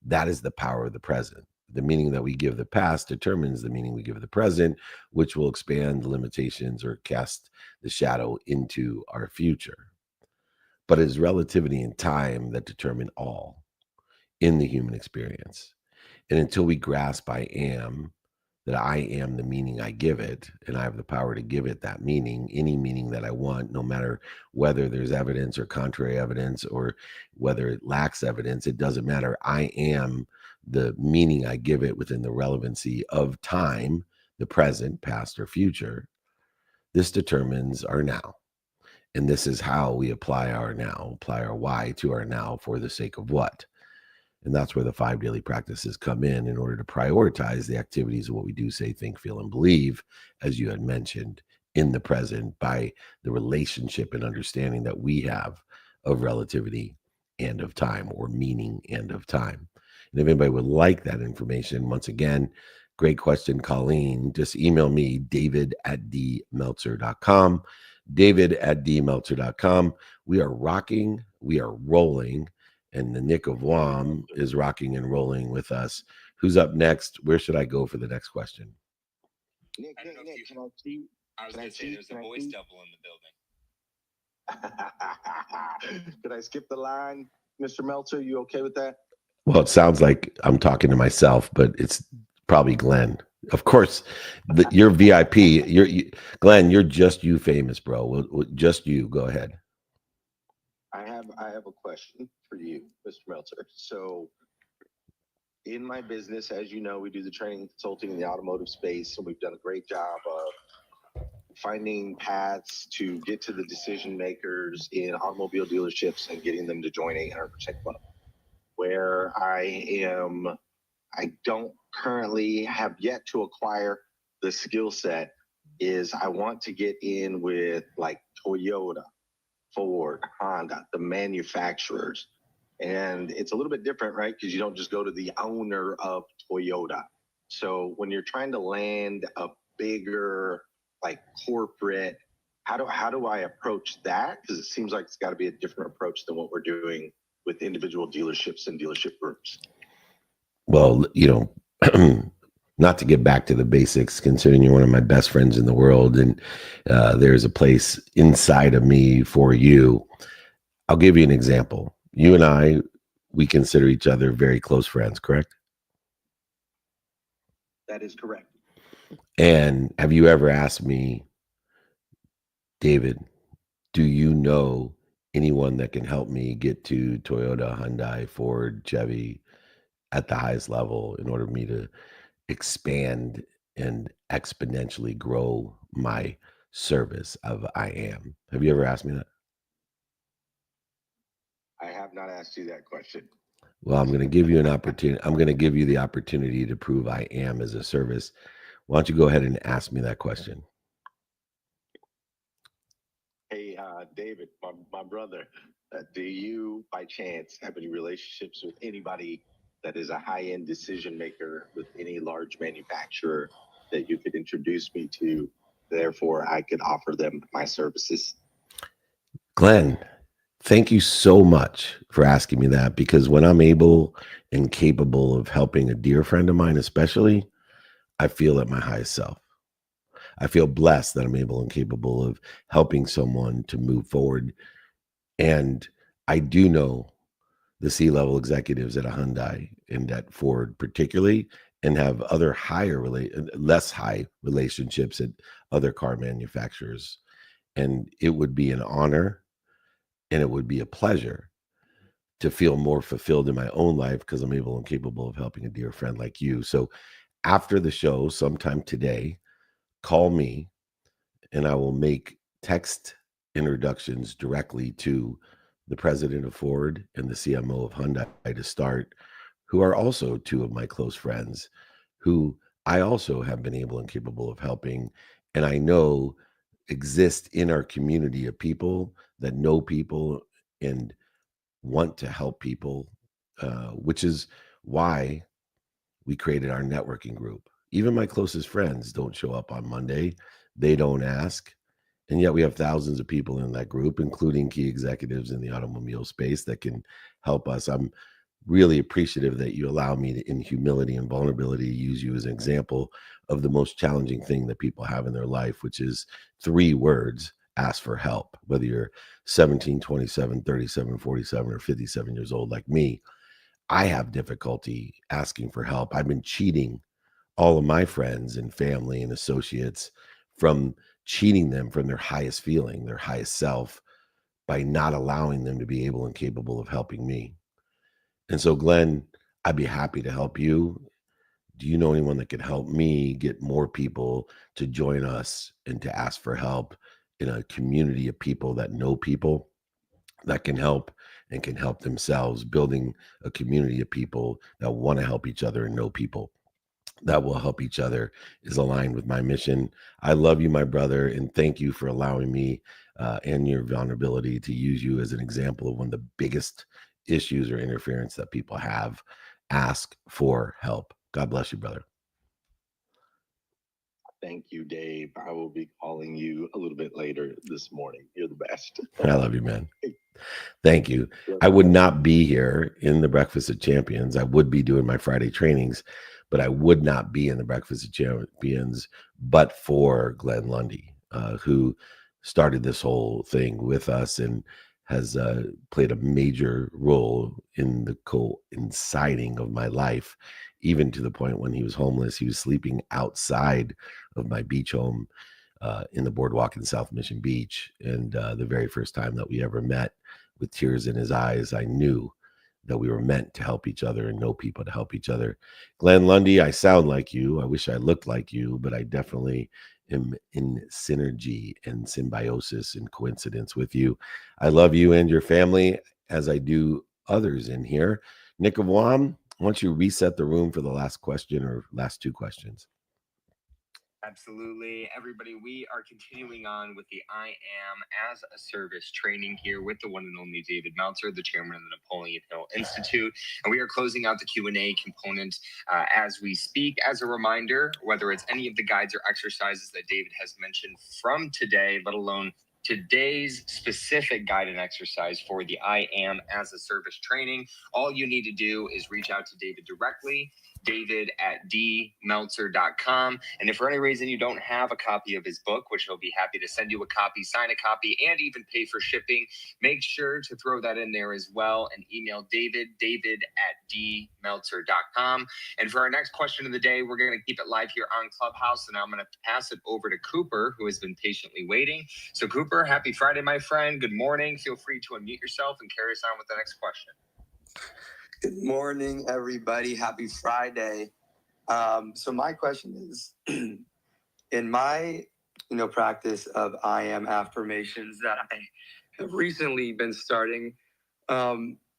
That is the power of the present. The meaning that we give the past determines the meaning we give the present, which will expand the limitations or cast the shadow into our future. But it is relativity and time that determine all in the human experience. And until we grasp I am, that I am the meaning I give it, and I have the power to give it that meaning, any meaning that I want, no matter whether there's evidence or contrary evidence, or whether it lacks evidence, it doesn't matter. I am the meaning I give it within the relevancy of time, the present, past, or future. This determines our now. And this is how we apply our now, apply our why to our now for the sake of what. And that's where the 5 daily practices come in order to prioritize the activities of what we do, say, think, feel, and believe, as you had mentioned, in the present, by the relationship and understanding that we have of relativity and of time, or meaning and of time. And if anybody would like that information, once again, great question, Colleen, just email me, david@dmeltzer.com, david@dmeltzer.com. We are rocking, we are rolling, and the Nick of Wam is rocking and rolling with us. Who's up next? Where should I go for the next question? Nick, can I see? I was going to say there's a voice double in the building. Could I skip the line, Mr. Meltzer? You okay with that? Well, it sounds like I'm talking to myself, but it's probably Glenn. Of course, you're VIP. Glenn, you're just you famous, bro. Just you. Go ahead. I have a question for you, Mr. Meltzer. So in my business, as you know, we do the training and consulting in the automotive space, and we've done a great job of finding paths to get to the decision makers in automobile dealerships and getting them to join 800% Club. Where I don't currently have yet to acquire the skill set is I want to get in with like Toyota, Ford, Honda, the manufacturers. And it's a little bit different, right? Because you don't just go to the owner of Toyota. So when you're trying to land a bigger, like corporate, how do I approach that? Because it seems like it's got to be a different approach than what we're doing with individual dealerships and dealership groups. Well, not to get back to the basics, considering you're one of my best friends in the world, and there's a place inside of me for you. I'll give you an example. You and I, we consider each other very close friends, correct? That is correct. And have you ever asked me, David, do you know anyone that can help me get to Toyota, Hyundai, Ford, Chevy at the highest level in order for me to expand and exponentially grow my service of I am? Have you ever asked me that? I have not asked you that question. Well, I'm going to give you an opportunity. I'm going to give you the opportunity to prove I am as a service. Why don't you go ahead and ask me that question? Hey, David, my brother, do you by chance have any relationships with anybody that is a high-end decision maker with any large manufacturer that you could introduce me to? Therefore, I could offer them my services. Glenn, thank you so much for asking me that, because when I'm able and capable of helping a dear friend of mine, especially, I feel at my highest self. I feel blessed that I'm able and capable of helping someone to move forward. And I do know the C-level executives at a Hyundai and at Ford particularly, and have other less high relationships at other car manufacturers. And it would be an honor and it would be a pleasure to feel more fulfilled in my own life because I'm able and capable of helping a dear friend like you. So after the show, sometime today, call me and I will make text introductions directly to the president of Ford and the CMO of Hyundai to start, who are also two of my close friends, who I also have been able and capable of helping. And I know exist in our community of people that know people and want to help people, which is why we created our networking group. Even my closest friends don't show up on Monday. They don't ask. And yet we have thousands of people in that group, including key executives in the automobile space that can help us. I'm really appreciative that you allow me to, in humility and vulnerability, use you as an example of the most challenging thing that people have in their life, which is 3 words: ask for help. Whether you're 17, 27, 37, 47, or 57 years old like me, I have difficulty asking for help. I've been cheating all of my friends and family and associates from cheating them from their highest feeling, their highest self, by not allowing them to be able and capable of helping me. And so, Glenn, I'd be happy to help you. Do you know anyone that could help me get more people to join us and to ask for help in a community of people that know people that can help and can help themselves, building a community of people that want to help each other and know people that will help each other is aligned with my mission. I love you, my brother, and thank you for allowing me and your vulnerability to use you as an example of one of the biggest issues or interference that people have. Ask for help. God bless you, brother. Thank you, Dave. I will be calling you a little bit later this morning. You're the best. I love you, man. Thank you. I would not be here in the Breakfast of Champions. I would be doing my Friday trainings, but I would not be in the Breakfast of Champions but for Glenn Lundy, who started this whole thing with us and has played a major role in the coinciding of my life, even to the point when he was homeless. He was sleeping outside of my beach home in the boardwalk in South Mission Beach. And the very first time that we ever met, with tears in his eyes, I knew that we were meant to help each other and know people to help each other. Glenn Lundy, I sound like you. I wish I looked like you, but I definitely am in synergy and symbiosis and coincidence with you. I love you and your family, as I do others in here. Nick of Wam, why don't you reset the room for the last question or last 2 questions? Absolutely. Everybody, we are continuing on with the I Am as a Service training here with the one and only David Meltzer, the chairman of the Napoleon Hill Institute. And we are closing out the Q&A component as we speak. As a reminder, whether it's any of the guides or exercises that David has mentioned from today, let alone today's specific guide and exercise for the I Am as a Service training, all you need to do is reach out to David directly, david@dmeltzer.com. And if for any reason you don't have a copy of his book, which he'll be happy to send you a copy, sign a copy, and even pay for shipping, make sure to throw that in there as well and email david@dmeltzer.com. And for our next question of the day, we're going to keep it live here on Clubhouse, and I'm going to pass it over to Cooper, who has been patiently waiting. So Cooper, happy Friday, my friend. Good morning. Feel free to unmute yourself and carry us on with the next question. Good morning, everybody. Happy Friday. So my question is, in my, practice of I am affirmations that I have recently been starting,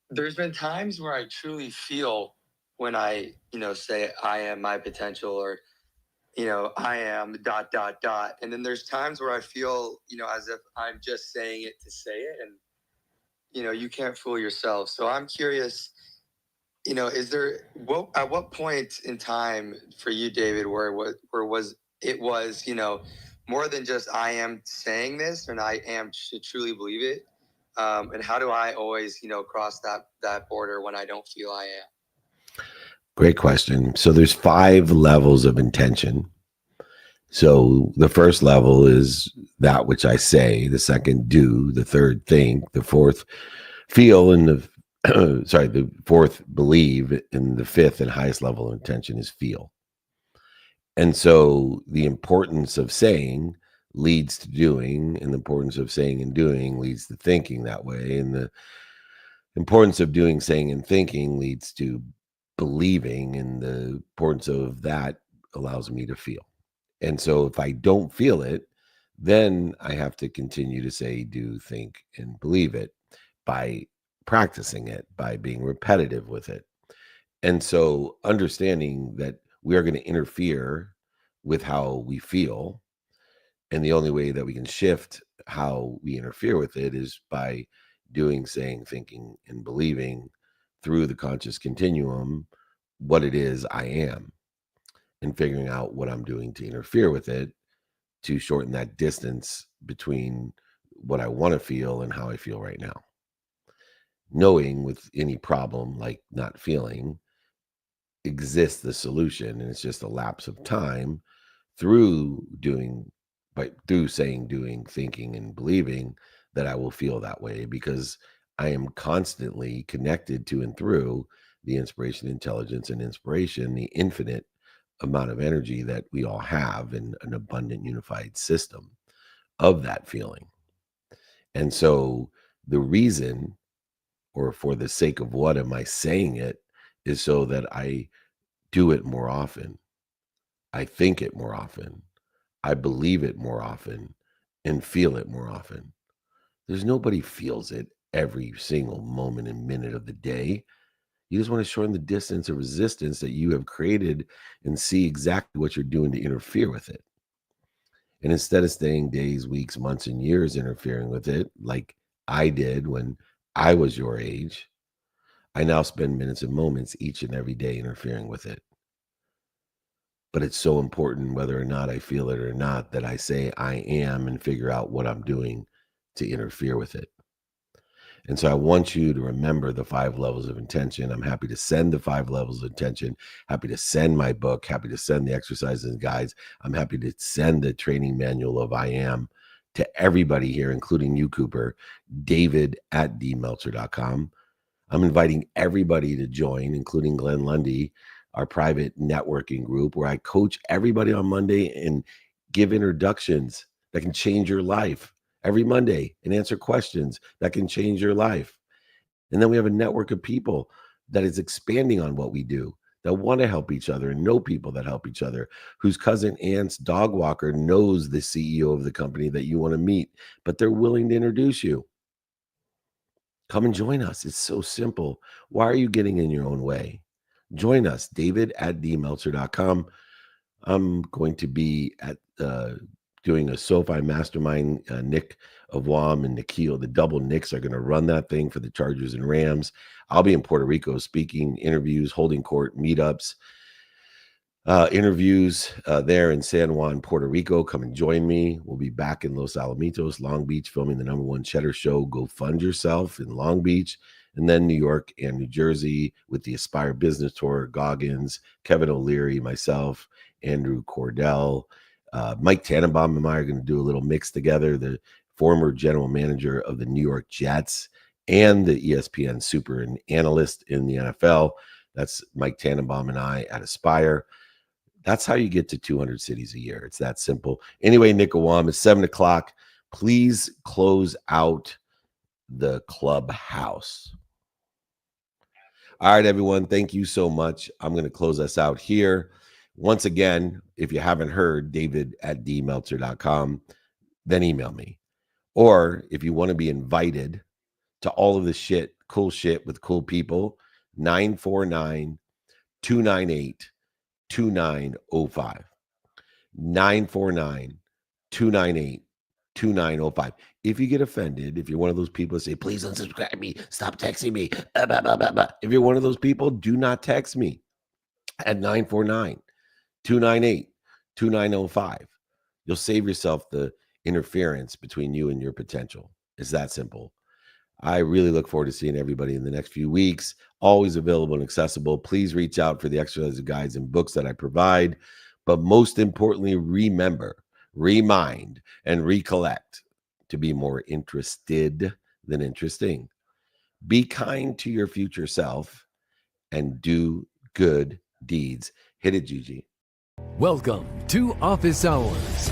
there's been times where I truly feel when I, say I am my potential, or I am ... And then there's times where I feel, as if I'm just saying it to say it. And, you can't fool yourself. So I'm curious, is there, at what point in time for you, David, where it was, more than just I am saying this and I am to truly believe it? And how do I always, cross that border when I don't feel I am? Great question. So there's 5 levels of intention. So the first level is that which I say, the second do, the third think, the fourth feel, and the fourth believe, and the fifth and highest level of intention is feel. And so the importance of saying leads to doing, and the importance of saying and doing leads to thinking that way, and the importance of doing, saying, and thinking leads to believing, and the importance of that allows me to feel. And so if I don't feel it, then I have to continue to say, do, think, and believe it by practicing it, by being repetitive with it. And so understanding that we are going to interfere with how we feel, and the only way that we can shift how we interfere with it is by doing, saying, thinking, and believing through the conscious continuum what it is I am, and figuring out what I'm doing to interfere with it, to shorten that distance between what I want to feel and how I feel right now. Knowing with any problem, like not feeling, exists the solution, and it's just a lapse of time through saying, doing, thinking, and believing that I will feel that way, because I am constantly connected to and through the inspiration, intelligence, and inspiration, the infinite amount of energy that we all have in an abundant unified system of that feeling. And so the reason, or for the sake of what am I saying it, is so that I do it more often, I think it more often, I believe it more often, and feel it more often. There's nobody feels it every single moment and minute of the day. You just want to shorten the distance of resistance that you have created and see exactly what you're doing to interfere with it. And instead of staying days, weeks, months, and years interfering with it, like I did when I was your age, I now spend minutes and moments each and every day interfering with it. But it's so important, whether or not I feel it or not, that I say I am and figure out what I'm doing to interfere with it. And so I want you to remember the 5 levels of intention. I'm happy to send the 5 levels of intention, happy to send my book, happy to send the exercises and guides. I'm happy to send the training manual of I Am to everybody here, including you, Cooper, David@dmeltzer.com. I'm inviting everybody to join, including Glenn Lundy, our private networking group, where I coach everybody on Monday and give introductions that can change your life every Monday, and answer questions that can change your life. And then we have a network of people that is expanding on what we do, that want to help each other and know people that help each other, whose cousin aunt's dog walker knows the CEO of the company that you want to meet, but they're willing to introduce you. Come and join us. It's so simple. Why are you getting in your own way? Join us, David@dmeltzer.com. I'm going to be at doing a SoFi Mastermind. Nick of WAM and Nikhil, the double Nicks, are going to run that thing for the Chargers and Rams. I'll be in Puerto Rico speaking, interviews, holding court, meetups, interviews there in San Juan, Puerto Rico. Come and join me. We'll be back in Los Alamitos, Long Beach, filming the #1 Cheddar Show, Go Fund Yourself, in Long Beach, and then New York and New Jersey with the Aspire Business Tour, Goggins, Kevin O'Leary, myself, Andrew Cordell. Mike Tannenbaum and I are going to do a little mix together, the former general manager of the New York Jets and the ESPN super analyst in the NFL. That's Mike Tannenbaum and I at Aspire. That's how you get to 200 cities a year. It's that simple. Anyway, Nick of WAM, it's 7 o'clock. Please close out the clubhouse. All right, everyone. Thank you so much. I'm going to close us out here. Once again, if you haven't heard, David@dmeltzer.com, then email me. Or if you want to be invited to all of the cool shit with cool people, 949-298-2905. 949-298-2905. If you get offended, if you're one of those people that say, please unsubscribe me, stop texting me, blah, blah, blah, blah. If you're one of those people, do not text me at 949-298-2905. You'll save yourself the interference between you and your potential. It's that simple. I really look forward to seeing everybody in the next few weeks. Always available and accessible. Please reach out for the exercise guides and books that I provide. But most importantly, remember, remind, and recollect to be more interested than interesting. Be kind to your future self and do good deeds. Hit it, Gigi. Welcome to Office Hours,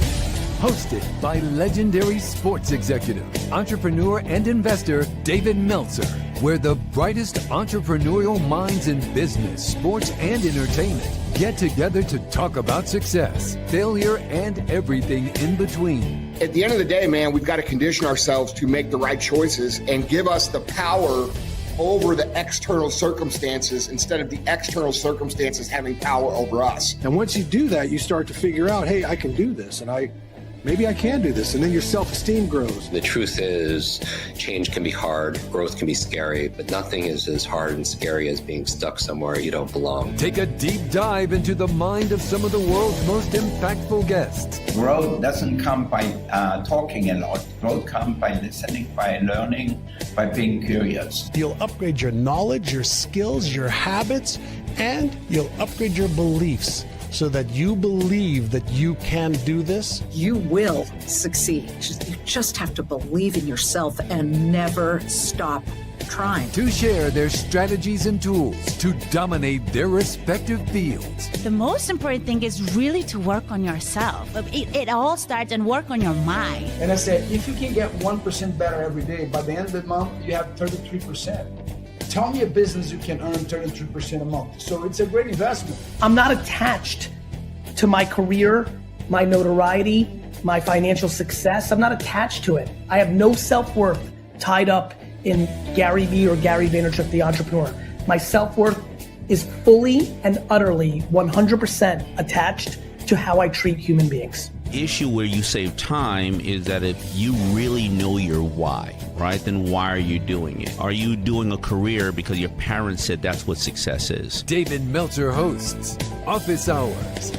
hosted by legendary sports executive, entrepreneur, and investor David Meltzer, where the brightest entrepreneurial minds in business, sports, and entertainment get together to talk about success, failure, and everything in between. At the end of the day, man, we've got to condition ourselves to make the right choices and give us the power over the external circumstances instead of the external circumstances having power over us. And once you do that, you start to figure out, hey, I can do this, and maybe I can do this, and then your self-esteem grows. The truth is, change can be hard, growth can be scary, but nothing is as hard and scary as being stuck somewhere you don't belong. Take a deep dive into the mind of some of the world's most impactful guests. Growth doesn't come by talking a lot. Growth comes by listening, by learning, by being curious. You'll upgrade your knowledge, your skills, your habits, and you'll upgrade your beliefs so that you believe that you can do this. You will succeed. You just have to believe in yourself and never stop trying. To share their strategies and tools to dominate their respective fields. The most important thing is really to work on yourself. It all starts and work on your mind. And I said, if you can get 1% better every day, by the end of the month, you have 33%. Tell me a business you can earn 33% a month. So it's a great investment. I'm not attached to my career, my notoriety, my financial success. I'm not attached to it. I have no self-worth tied up in Gary Vee or Gary Vaynerchuk, the entrepreneur. My self-worth is fully and utterly 100% attached to how I treat human beings. Issue where you save time is that if you really know your why, right, then why are you doing it? Are you doing a career because your parents said that's what success is? David Meltzer hosts Office Hours,